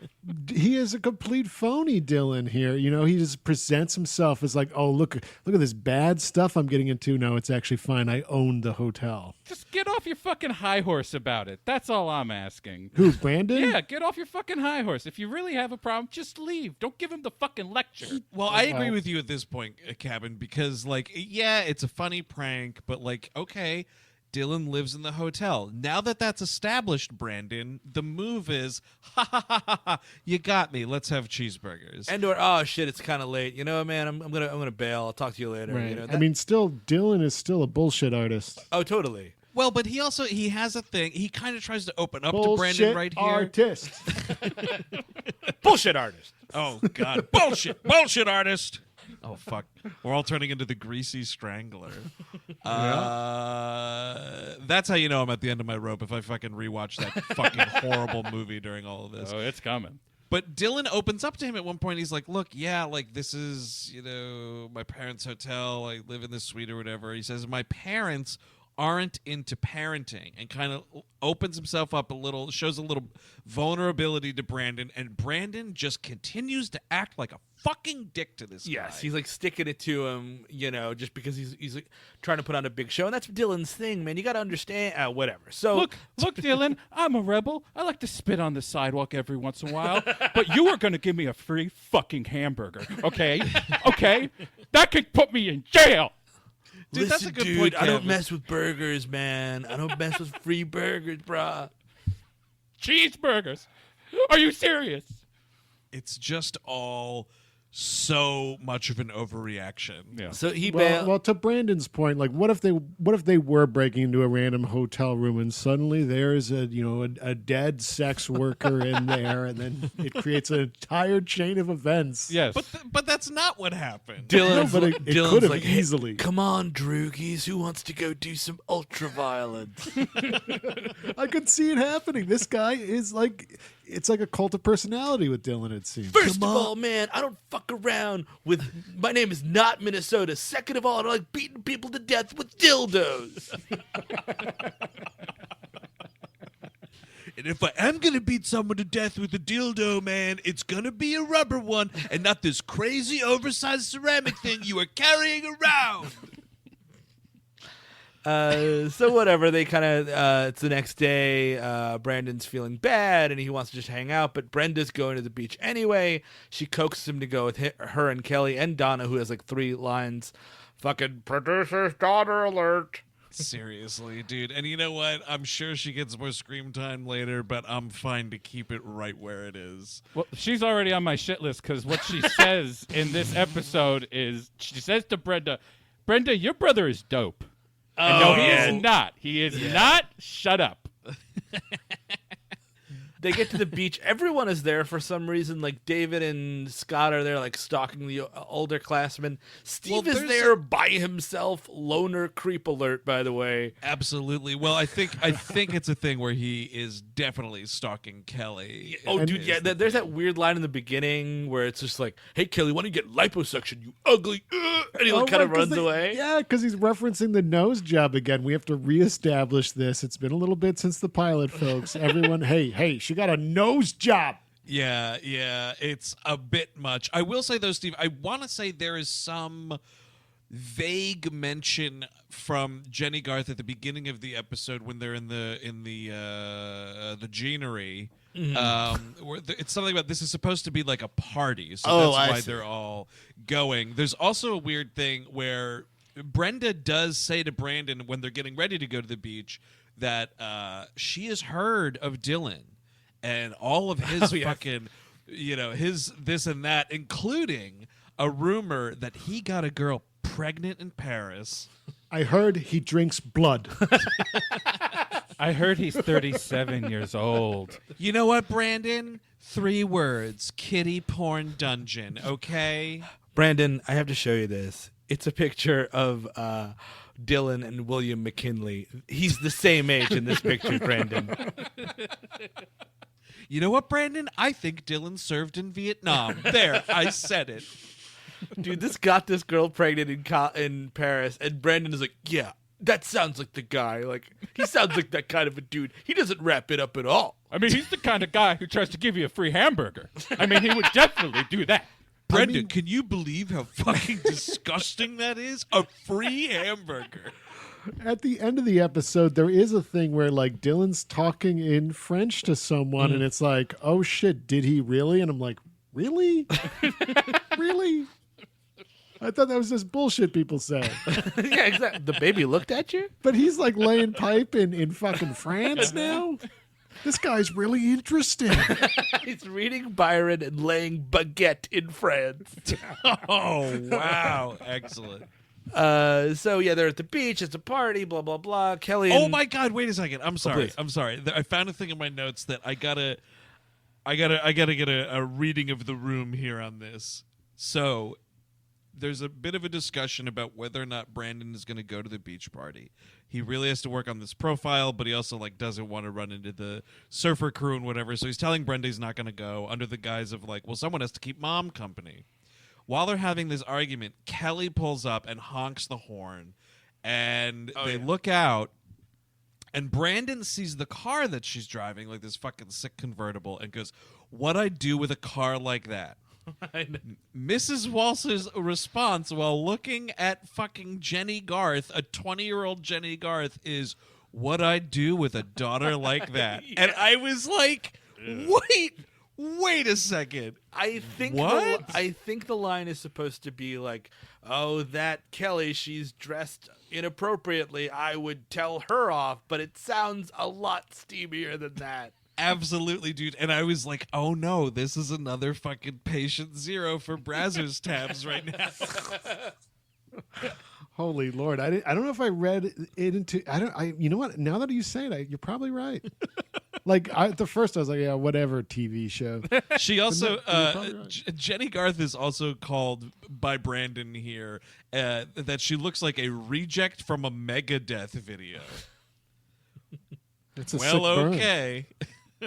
He is a complete phony, Dylan, here. You know, he just presents himself as like, "Oh, look at this bad stuff I'm getting into." No, it's actually fine. I own the hotel. Just get off your fucking high horse about it. That's all I'm asking. Who, Brandon? Yeah, get off your fucking high horse. If you really have a problem, just leave. Don't give him the fucking lecture. Well, I agree with you at this point, Cabin, because like, yeah, it's a funny prank, but like, okay, Dylan lives in the hotel. Now that that's established, Brandon, the move is, ha ha ha ha ha, you got me. Let's have cheeseburgers. And or, "Oh shit, it's kind of late. You know what, man? I'm gonna bail. I'll talk to you later." Right. You know, I mean, still, Dylan is still a bullshit artist. oh, totally. Well, but he has a thing. He kind of tries to open up to Bullshit Brandon right here. artist. Bullshit artist. Oh God, bullshit artist. Oh fuck, we're all turning into the Greasy Strangler. That's how you know I'm at the end of my rope, if I fucking rewatch that fucking horrible movie during all of this. Oh, it's coming. But Dylan opens up to him at one point. He's like, "Look, yeah, like this is, my parents' hotel. I live in this suite or whatever." He says, "My parents aren't into parenting," and kind of opens himself up a little, shows a little vulnerability to Brandon, and Brandon just continues to act like a fucking dick to this guy. Yes, he's like sticking it to him, just because he's like trying to put on a big show, and that's Dylan's thing, man. You got to understand, whatever. So Look, Dylan, I'm a rebel. I like to spit on the sidewalk every once in a while, but you are going to give me a free fucking hamburger, okay? Okay? That could put me in jail. Dude, listen, that's a good dude, point, I don't Kevin. mess with burgers, man. I don't mess with free burgers, brah. Cheeseburgers. Are you serious? It's just all so much of an overreaction. Yeah. So he Well, to Brandon's point, like, what if they were breaking into a random hotel room and suddenly there's a dead sex worker in there, and then it creates an entire chain of events. Yes. But that's not what happened. Dylan's, but it Dylan's could have like, easily. "Hey, come on, droogies. Who wants to go do some ultra-violence?" I could see it happening. This guy is like, it's like a cult of personality with Dylan, it seems. First of all, man, I don't fuck around with. My name is not Minnesota. Second of all, I don't like beating people to death with dildos. And if I am going to beat someone to death with a dildo, man, it's going to be a rubber one and not this crazy oversized ceramic thing you are carrying around. So whatever, they kind of, it's the next day, Brandon's feeling bad and he wants to just hang out, but Brenda's going to the beach anyway. She coaxes him to go with her and Kelly and Donna, who has like 3 lines. Fucking producer's daughter alert. Seriously, dude. And you know what? I'm sure she gets more screen time later, but I'm fine to keep it right where it is. Well, she's already on my shit list because what she says in this episode is, she says to Brenda, your brother is dope. And no, he is not. He is not. Shut up. They get to the beach. Everyone is there for some reason. Like David and Scott are there, like stalking the older classmen. Steve is there by himself. Loner creep alert, by the way. Absolutely. Well, I think it's a thing where he is definitely stalking Kelly. Oh, dude, yeah. There's that weird line in the beginning where it's just like, "Hey, Kelly, why don't you get liposuction, you ugly?" And he kind of runs away. Yeah, because he's referencing the nose job again. We have to reestablish this. It's been a little bit since the pilot, folks. Everyone, hey, she got a nose job. Yeah, it's a bit much. I will say though, Steve, I want to say there is some vague mention from Jenny Garth at the beginning of the episode when they're in the Jeanery. Mm-hmm. Where it's something about this is supposed to be like a party, so that's why they're all going. There's also a weird thing where Brenda does say to Brandon when they're getting ready to go to the beach that she has heard of Dylan and all of his fucking, his this and that, including a rumor that he got a girl pregnant in Paris. I heard he drinks blood. I heard he's 37 years old. You know what, Brandon? 3 words: kiddie porn dungeon. Okay. Brandon, I have to show you this. It's a picture of Dylan and William McKinley. He's the same age in this picture, Brandon. You know what, Brandon? I think Dylan served in Vietnam. There, I said it. Dude, this got this girl pregnant in Paris, and Brandon is like, yeah, that sounds like the guy. Like, he sounds like that kind of a dude. He doesn't wrap it up at all. I mean, he's the kind of guy who tries to give you a free hamburger. I mean, he would definitely do that. Brenda, can you believe how fucking disgusting that is? A free hamburger. At the end of the episode, there is a thing where like Dylan's talking in French to someone, and it's like, oh shit, did he really? And I'm like, really? Really? I thought that was just bullshit people say. Yeah, exactly. The baby looked at you? But he's like laying pipe in fucking France now? This guy's really interesting. He's reading Byron and laying baguette in France. Oh, wow. Excellent. So yeah, they're at the beach. It's a party. Blah blah blah. Kelly. Oh my God! Wait a second. I'm sorry. please. I'm sorry. I found a thing in my notes that I gotta get a reading of the room here on this. So there's a bit of a discussion about whether or not Brandon is going to go to the beach party. He really has to work on this profile, but he also like doesn't want to run into the surfer crew and whatever. So he's telling Brenda he's not going to go under the guise of like, well, someone has to keep mom company. While they're having this argument, Kelly pulls up and honks the horn, and they look out, and Brandon sees the car that she's driving, like this fucking sick convertible, and goes, "What'd I do with a car like that?" Mrs. Walsh's response while looking at fucking Jenny Garth, a 20-year-old Jenny Garth, is, "What'd I do with a daughter like that?" And I was like, wait a second. I think What? I think the line is supposed to be like, "Oh, that Kelly, she's dressed inappropriately. I would tell her off," but it sounds a lot steamier than that. Absolutely, dude. And I was like, oh no, this is another fucking patient zero for Brazzers tabs right now. Holy Lord. I don't know if I read it into, you know what? Now that you say it, you're probably right. At the first I was like, yeah, whatever TV show. She also, you're probably right. Jenny Garth is also called by Brandon here that she looks like a reject from a Megadeth video. It's a Well, sick burn. okay.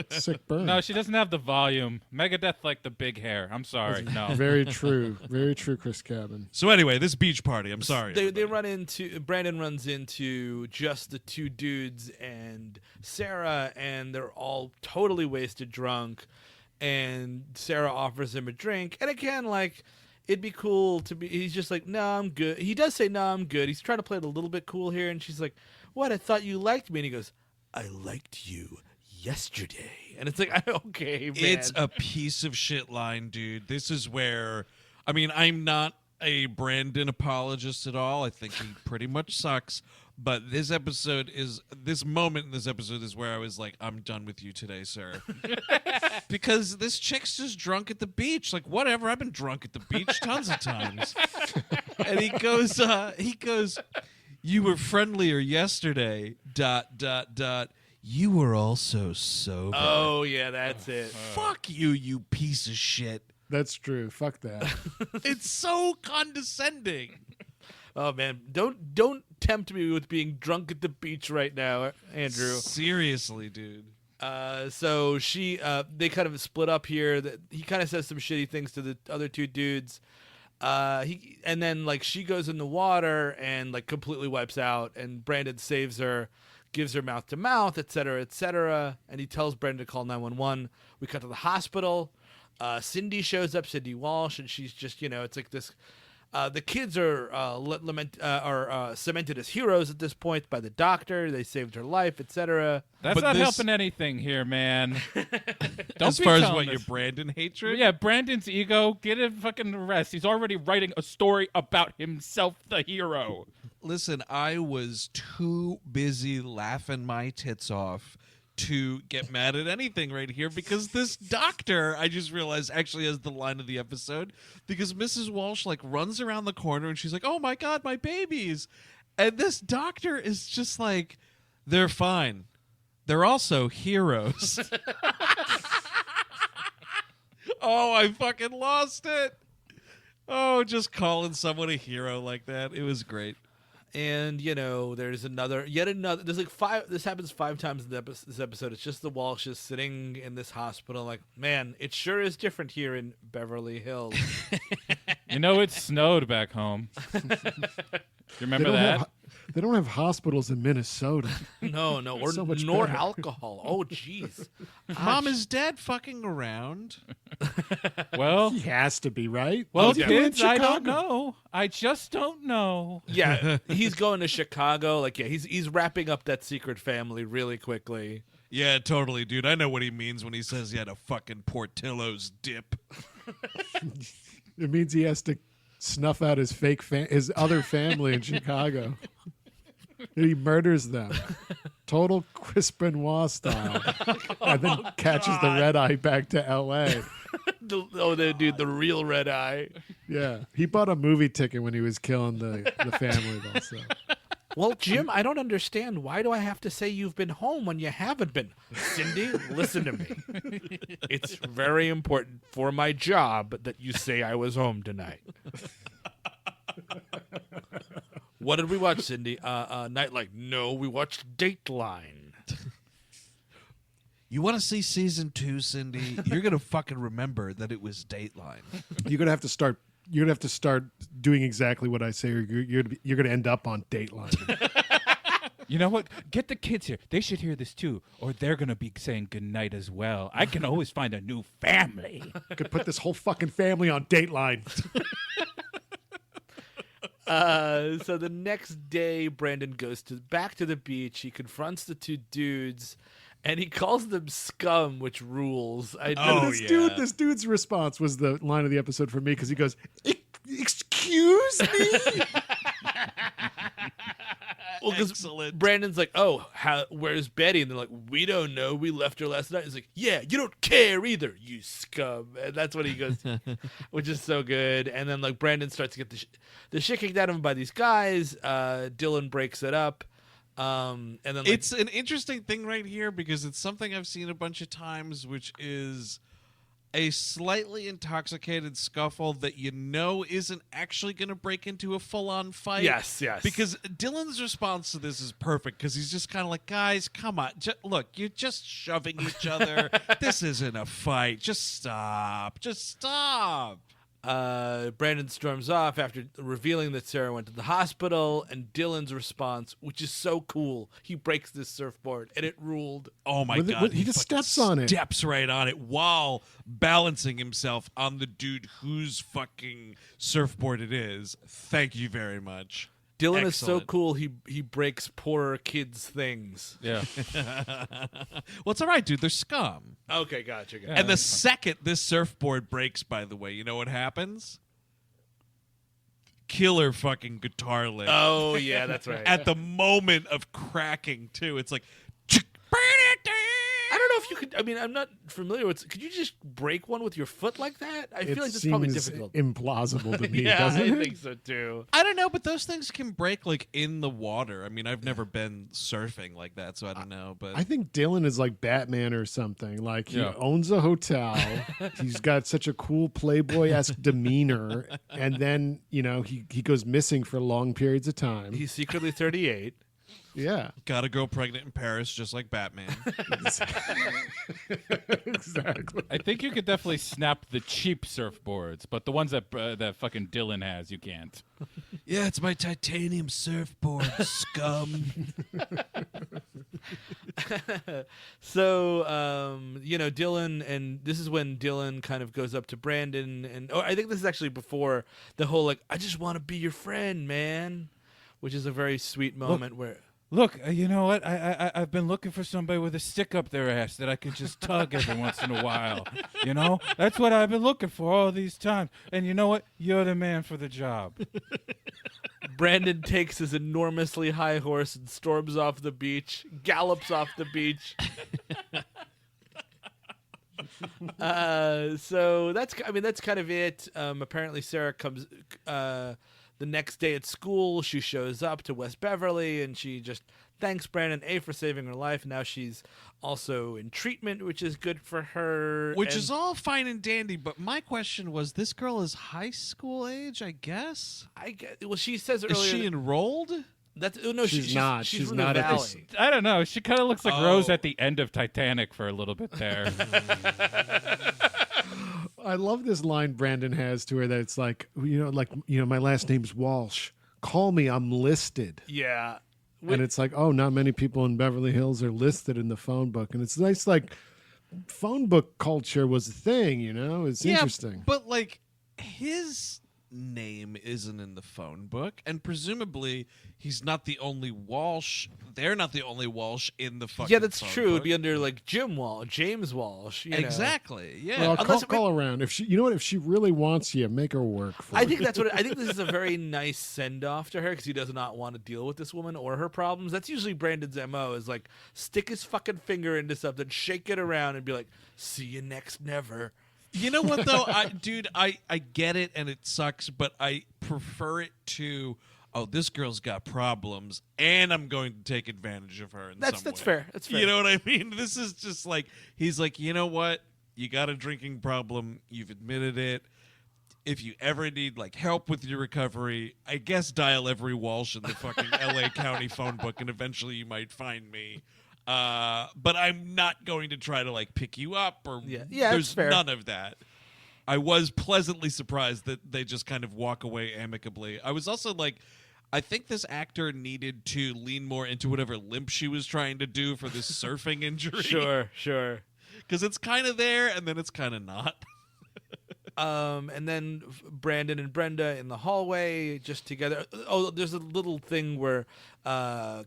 Sick burn. No, she doesn't have the volume. Megadeth like the big hair. I'm sorry. No. Very true. Very true, Chris Cabin. So anyway, this beach party. I'm sorry. They run into Brandon runs into just the two dudes and Sarah, and they're all totally wasted drunk. And Sarah offers him a drink, and again, like, it'd be cool to be. He's just like, "No, I'm good." He does say, "No, I'm good." He's trying to play it a little bit cool here, and she's like, "What? I thought you liked me." And he goes, "I liked you yesterday." And it's like, okay, man. It's a piece of shit line, dude. This is where, I mean, I'm not a Brandon apologist at all. I think he pretty much sucks. But this moment in this episode is where I was like, I'm done with you today, sir. Because this chick's just drunk at the beach. Like, whatever, I've been drunk at the beach tons of times. And he goes, "You were friendlier yesterday, ... You were also sober." Oh yeah, that's it. Fuck you, you piece of shit. That's true. Fuck that. It's so condescending. Oh man, don't tempt me with being drunk at the beach right now, Andrew. Seriously, dude. So they kind of split up here. That he kind of says some shitty things to the other two dudes. And then like she goes in the water and like completely wipes out, and Brandon saves her, gives her mouth to mouth, etc., and he tells Brenda to call 911. We cut to the hospital. Cindy shows up, Cindy Walsh, and she's just, it's like this The kids are cemented as heroes at this point by the doctor. They saved her life, etc. That's not helping anything here, man. Don't As be far as telling what, your us. Brandon hatred? Yeah, Brandon's ego, get a fucking rest. He's already writing a story about himself, the hero. Listen, I was too busy laughing my tits off to get mad at anything right here because this doctor, I just realized, actually has the line of the episode because Mrs. Walsh like runs around the corner and she's like, "Oh my God, my babies." And this doctor is just like, "They're fine. They're also heroes." Oh, I fucking lost it. Oh, just calling someone a hero like that. It was great. And, there's yet another, there's like this happens 5 times in this episode. It's just the Walshes sitting in this hospital like, man, it sure is different here in Beverly Hills. It snowed back home. You remember that? They don't have hospitals in Minnesota. No, or So much nor better. alcohol. Oh, jeez. Mom is dead fucking around. Well, He has to be, right? well, He's in kids, I don't Chicago. know. I just don't know. Yeah, he's going to Chicago. Like, yeah, he's wrapping up that secret family really quickly. Yeah, totally, dude. I know what he means when he says he had a fucking Portillo's dip. It means he has to snuff out his his other family in Chicago. He murders them. Total Chris Benoit style. And then catches the red eye back to L.A. The real red eye. Yeah. He bought a movie ticket when he was killing the family, though. So. Well, Jim, I don't understand. Why do I have to say you've been home when you haven't been? Cindy, listen to me. It's very important for my job that you say I was home tonight. What did we watch, Cindy? Nightlight. No, we watched Dateline. You want to see season 2, Cindy? You're gonna fucking remember that it was Dateline. You're gonna have to start. You're gonna have to start doing exactly what I say, or you're gonna end up on Dateline. You know what? Get the kids here. They should hear this too, or they're going to be saying goodnight as well. I can always find a new family. Could put this whole fucking family on Dateline. So the next day, Brandon goes back to the beach. He confronts the 2 dudes, and he calls them scum, which rules. This dude's response was the line of the episode for me because he goes, "Excuse me." Well, because Brandon's like, "Oh, where's Betty?" And they're like, "We don't know. We left her last night." He's like, "Yeah, you don't care either, you scum." And that's what he goes, which is so good. And then like Brandon starts to get the shit kicked out of him by these guys. Dylan breaks it up. And then like, It's an interesting thing right here because it's something I've seen a bunch of times, which is a slightly intoxicated scuffle that isn't actually going to break into a full-on fight. Yes. Because Dylan's response to this is perfect because he's just kind of like, guys, come on. Look, you're just shoving each other. This isn't a fight. Just stop. Brandon storms off after revealing that Sarah went to the hospital, and Dylan's response, which is so cool, he breaks this surfboard, and it ruled. Oh my God. He just fucking steps on it. Steps right on it while balancing himself on the dude whose fucking surfboard it is. Thank you very much. Dylan is so Excellent. cool, he breaks poor kids' things. Yeah. Well, it's all right, dude. They're scum. Okay, gotcha. And the second this surfboard breaks, by the way, you know what happens? Killer fucking guitar lick. Oh, yeah, that's right. At the moment of cracking, too. It's like... I don't know if you could. I mean, I'm not familiar with. Could you just break one with your foot like that? I feel like that's probably difficult. Implausible to me, Yeah, doesn't I it? think so too. I don't know, but those things can break, like, in the water. I mean, I've never been surfing like that, so I don't know. But I think Dylan is like Batman or something. Like he Yeah. owns a hotel. He's got such a cool Playboy-esque demeanor, and then he goes missing for long periods of time. He's secretly 38. Yeah, got a girl pregnant in Paris, just like Batman. exactly. I think you could definitely snap the cheap surfboards, but the ones that fucking Dylan has, you can't. Yeah, it's my titanium surfboard, scum. So, Dylan, and this is when Dylan kind of goes up to Brandon, and I think this is actually before the whole, like, I just want to be your friend, man, which is a very sweet moment where... Look, you know what? I've been looking for somebody with a stick up their ass that I could just tug every once in a while. You know? That's what I've been looking for all these times. And you know what? You're the man for the job. Brandon takes his enormously high horse and storms off the beach, gallops off the beach. So that's kind of it. Apparently Sarah comes the next day at school. She shows up to West Beverly and she just thanks Brandon A for saving her life. Now she's also in treatment, which is good for her. Which is all fine and dandy, but my question was, this girl is high school age, I guess? Well, she says earlier. Is she enrolled? She's not. She's from not the at this- valley. I don't know. She kind of looks like Rose at the end of Titanic for a little bit there. I love this line Brandon has to her that it's like, my last name's Walsh. Call me, I'm listed. Yeah. And it's like, oh, not many people in Beverly Hills are listed in the phone book. And it's nice, like, phone book culture was a thing, It's interesting. But, like, his name isn't in the phone book, and presumably he's not the only Walsh. They're not the only Walsh in the fucking Yeah, that's phone true. book. It'd be under, like, James Walsh. Exactly, yeah. Well, Unless call around. If she, if she really wants you, make her work for I it. think that's what I think. This is a very nice send off to her because he does not want to deal with this woman or her problems. That's usually Brandon's MO, is like stick his fucking finger into something, shake it around, and be like, "See you next, never." You know what, though? I get it, and it sucks, but I prefer it to, this girl's got problems, and I'm going to take advantage of her in some way. That's fair. That's fair. You know what I mean? This is just like, he's like, you know what? You got a drinking problem. You've admitted it. If you ever need, like, help with your recovery, I guess dial every Walsh in the fucking L.A. County phone book, and eventually you might find me. But I'm not going to try to, like, pick you up or Yeah, there's that's fair. none of that. I was pleasantly surprised that they just kind of walk away amicably. I was also like, I think this actor needed to lean more into whatever limp she was trying to do for this surfing injury. Sure. Because it's kind of there and then it's kind of not. And then Brandon and Brenda in the hallway just together. Oh, there's a little thing where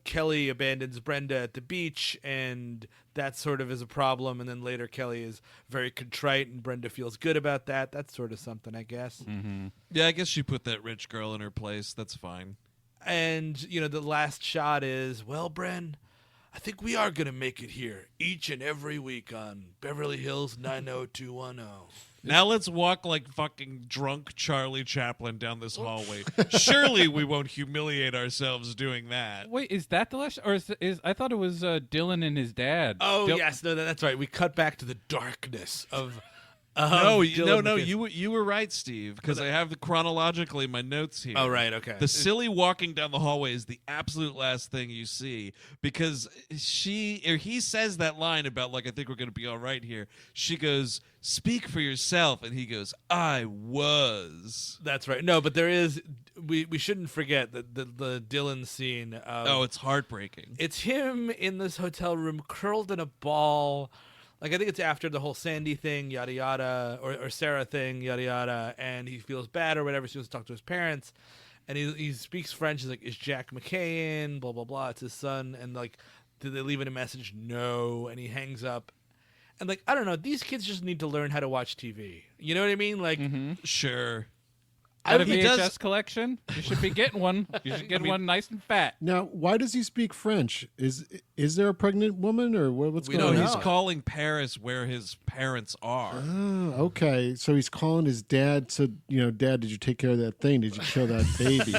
Kelly abandons Brenda at the beach, and that sort of is a problem. And then later Kelly is very contrite, and Brenda feels good about that. That's sort of something, I guess. Mm-hmm. Yeah, I guess she put that rich girl in her place. That's fine. And, the last shot is, well, Bren, I think we are going to make it here each and every week on Beverly Hills 90210. Now let's walk like fucking drunk Charlie Chaplin down this hallway. Surely we won't humiliate ourselves doing that. Wait, is that the last? Or is I thought it was Dylan and his dad. Oh, yes. No, that's right. We cut back to the darkness of... No, Dylan you were right, Steve, because I have chronologically my notes here. Oh, right, okay. The silly walking down the hallway is the absolute last thing you see, because he says that line about, like, I think we're going to be all right here. She goes, speak for yourself, and he goes, I was. That's right. No, but there is... We shouldn't forget the Dylan scene. It's heartbreaking. It's him in this hotel room curled in a ball... Like, I think it's after the whole Sandy thing, yada, yada, or Sarah thing, yada, yada, and he feels bad or whatever, so he wants to talk to his parents, and he speaks French. He's like, is Jack McKay in? Blah, blah, blah. It's his son. And, like, did they leave it a message? No. And he hangs up. And, like, I don't know. These kids just need to learn how to watch TV. You know what I mean? Like, Sure. Got a he VHS does- collection? You should be getting one. You should get one nice and fat. Now, why does he speak French? Is there a pregnant woman or what's going on? No, he's calling Paris where his parents are. Oh, okay. So he's calling his dad to, Dad, did you take care of that thing? Did you kill that baby?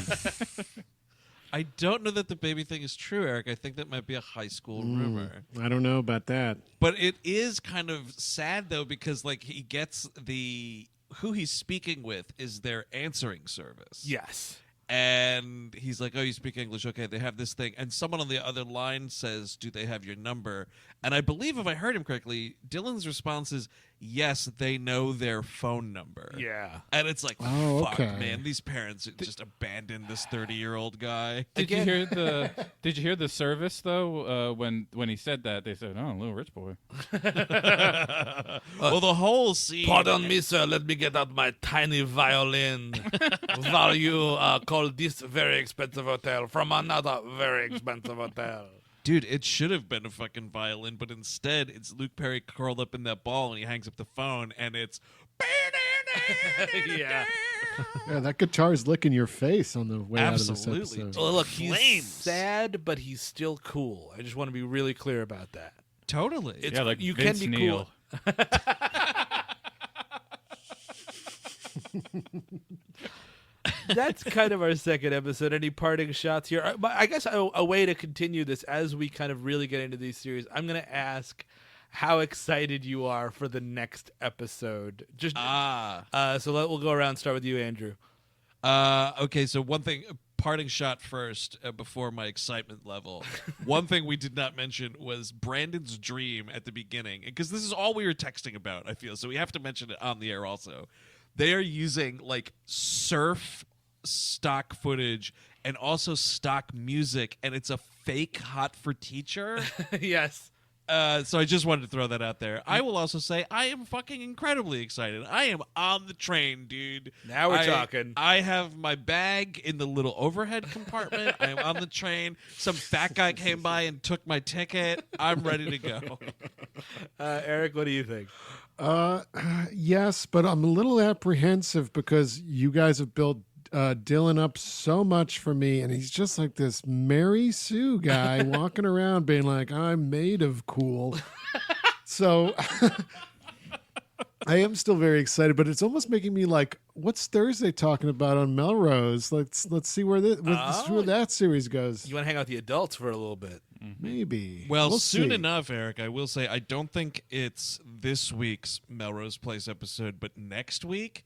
I don't know that the baby thing is true, Eric. I think that might be a high school rumor. I don't know about that. But it is kind of sad, though, because, like, he gets who he's speaking with is their answering service. yes. And he's like, oh, you speak English? Okay, they have this thing. And someone on the other line says, do they have your number? And I believe, if I heard him correctly, Dylan's response is, yes, they know their phone number. Yeah. And it's like, Oh, fuck, okay. man, these parents just abandoned this 30-year-old guy. Did you hear the service though? When he said that, they said, "Oh, little rich boy." Well, the whole scene. Pardon me, sir. Let me get out my tiny violin while you call this very expensive hotel from another very expensive hotel. Dude, it should have been a fucking violin, but instead it's Luke Perry curled up in that ball and he hangs up the phone and it's Yeah. Yeah, that guitar's licking your face on the way Absolutely. out of this episode. Well, look, he's Flames. sad, but he's still cool. I just want to be really clear about that. totally. It's, Yeah, like you Vince can be Neil. cool. That's kind of our second episode. Any parting shots here? But I guess a way to continue this as we kind of really get into these series, I'm going to ask how excited you are for the next episode. Just we'll go around. Start with you, Andrew. Okay, so one thing, parting shot first before my excitement level. One thing we did not mention was Brandon's dream at the beginning, because this is all we were texting about, I feel, so we have to mention it on the air also. They are using like surf stock footage and also stock music, and it's a fake Hot for Teacher. Yes. So I just wanted to throw that out there. I will also say I am fucking incredibly excited. I am on the train, dude. Now we're talking. I have my bag in the little overhead compartment. I am on the train. Some fat guy came by and took my ticket. I'm ready to go. Eric, what do you think? Yes, but I'm a little apprehensive because you guys have built Dylan up so much for me, and he's just like this Mary Sue guy walking around being like, I'm made of cool. So I am still very excited, but it's almost making me like, what's Thursday talking about on Melrose? Let's see where that series goes. You want to hang out with the adults for a little bit? Maybe. Well, We'll soon see. enough, Eric, I will say I don't think it's this week's Melrose Place episode, but next week,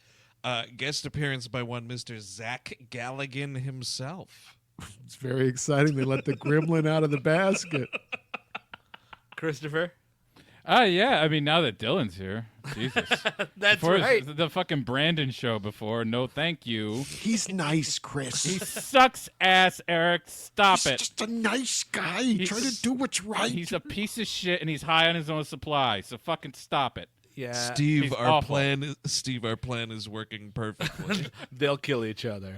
guest appearance by one Mr. Zach Galligan himself. It's very exciting. They let the gremlin out of the basket. Christopher? Yeah. I mean, now that Dylan's here, Jesus. That's Before right. the fucking Brandon show before. No, thank you. He's nice, Chris. He sucks ass, Eric. Stop He's it. just a nice guy. Try to do what's right. He's a piece of shit, and he's high on his own supply. So fucking stop it. Yeah. Steve, he's our awful. plan is working perfectly. They'll kill each other.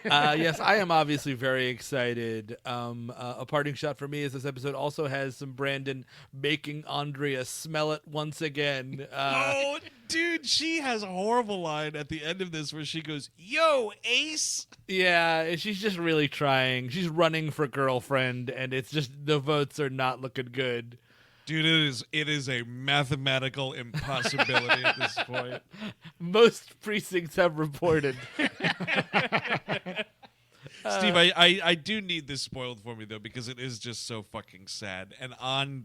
Yes, I am obviously very excited. A parting shot for me is this episode also has some Brandon making Andrea smell it once again. Oh, dude, she has a horrible line at the end of this where she goes, "Yo, Ace." Yeah, she's just really trying. She's running for girlfriend, and it's just the votes are not looking good. Dude, it is a mathematical impossibility at this point. Most precincts have reported. Steve, I do need this spoiled for me though, because it is just so fucking sad. And I'm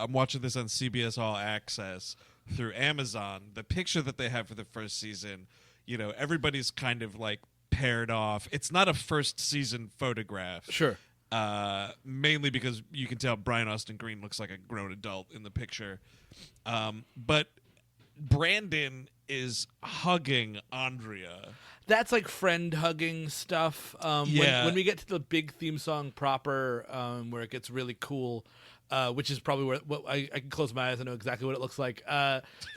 watching this on CBS All Access through Amazon. The picture that they have for the first season, you know, everybody's kind of like paired off. It's not a first season photograph. Sure. Mainly because you can tell Brian Austin Green looks like a grown adult in the picture. But Brandon is hugging Andrea. That's like friend hugging stuff. Yeah. When we get to the big theme song proper, where it gets really cool, which is probably what I can close my eyes and know exactly what it looks like.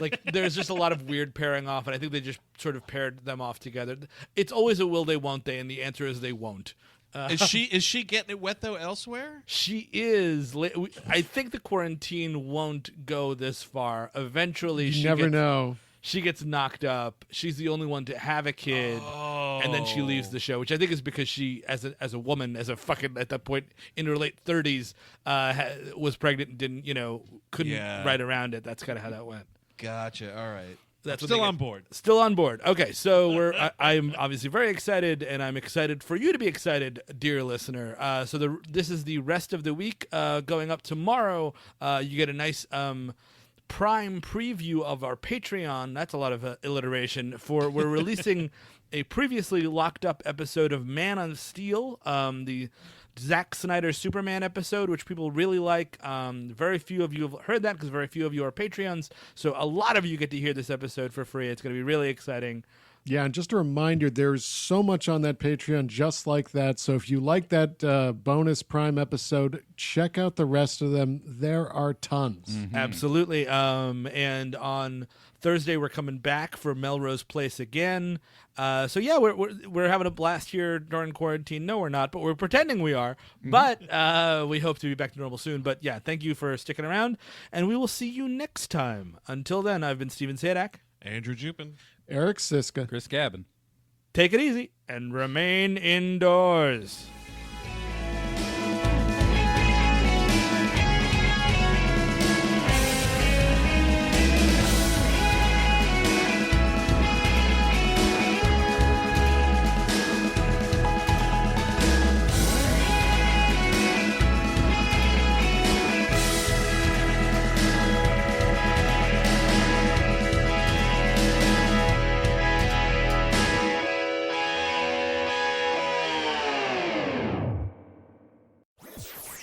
Like there's just a lot of weird pairing off, and I think they just sort of paired them off together. It's always a will they, won't they, and the answer is they won't. Is she getting it wet though elsewhere? She is. I think the quarantine won't go this far. Eventually, You never know. She gets knocked up. She's the only one to have a kid, and then she leaves the show, which I think is because she, as a woman, as a fucking at that point in her late 30s, was pregnant and couldn't ride around it. That's kind of how that went. Gotcha. All right. That's Still on board. Still on board. Okay, so I'm obviously very excited, and I'm excited for you to be excited, dear listener. This is the rest of the week. Going up tomorrow, you get a nice prime preview of our Patreon. That's a lot of alliteration. We're releasing a previously locked up episode of Man on Steel, the Zack Snyder Superman episode, which people really like. Very few of you have heard that because very few of you are Patreons. So a lot of you get to hear this episode for free. It's going to be really exciting. Yeah, and just a reminder, there's so much on that Patreon just like that. So if you like that bonus Prime episode, check out the rest of them. There are tons. Absolutely. And on Thursday, we're coming back for Melrose Place again. So yeah, we're having a blast here during quarantine. No, we're not, but we're pretending we are. But we hope to be back to normal soon. But yeah, thank you for sticking around, and we will see you next time. Until then, I've been Steven Sadak. Andrew Jupin. Eric Siska. Chris Gabin. Take it easy and remain indoors.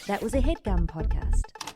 That was a HeadGum podcast.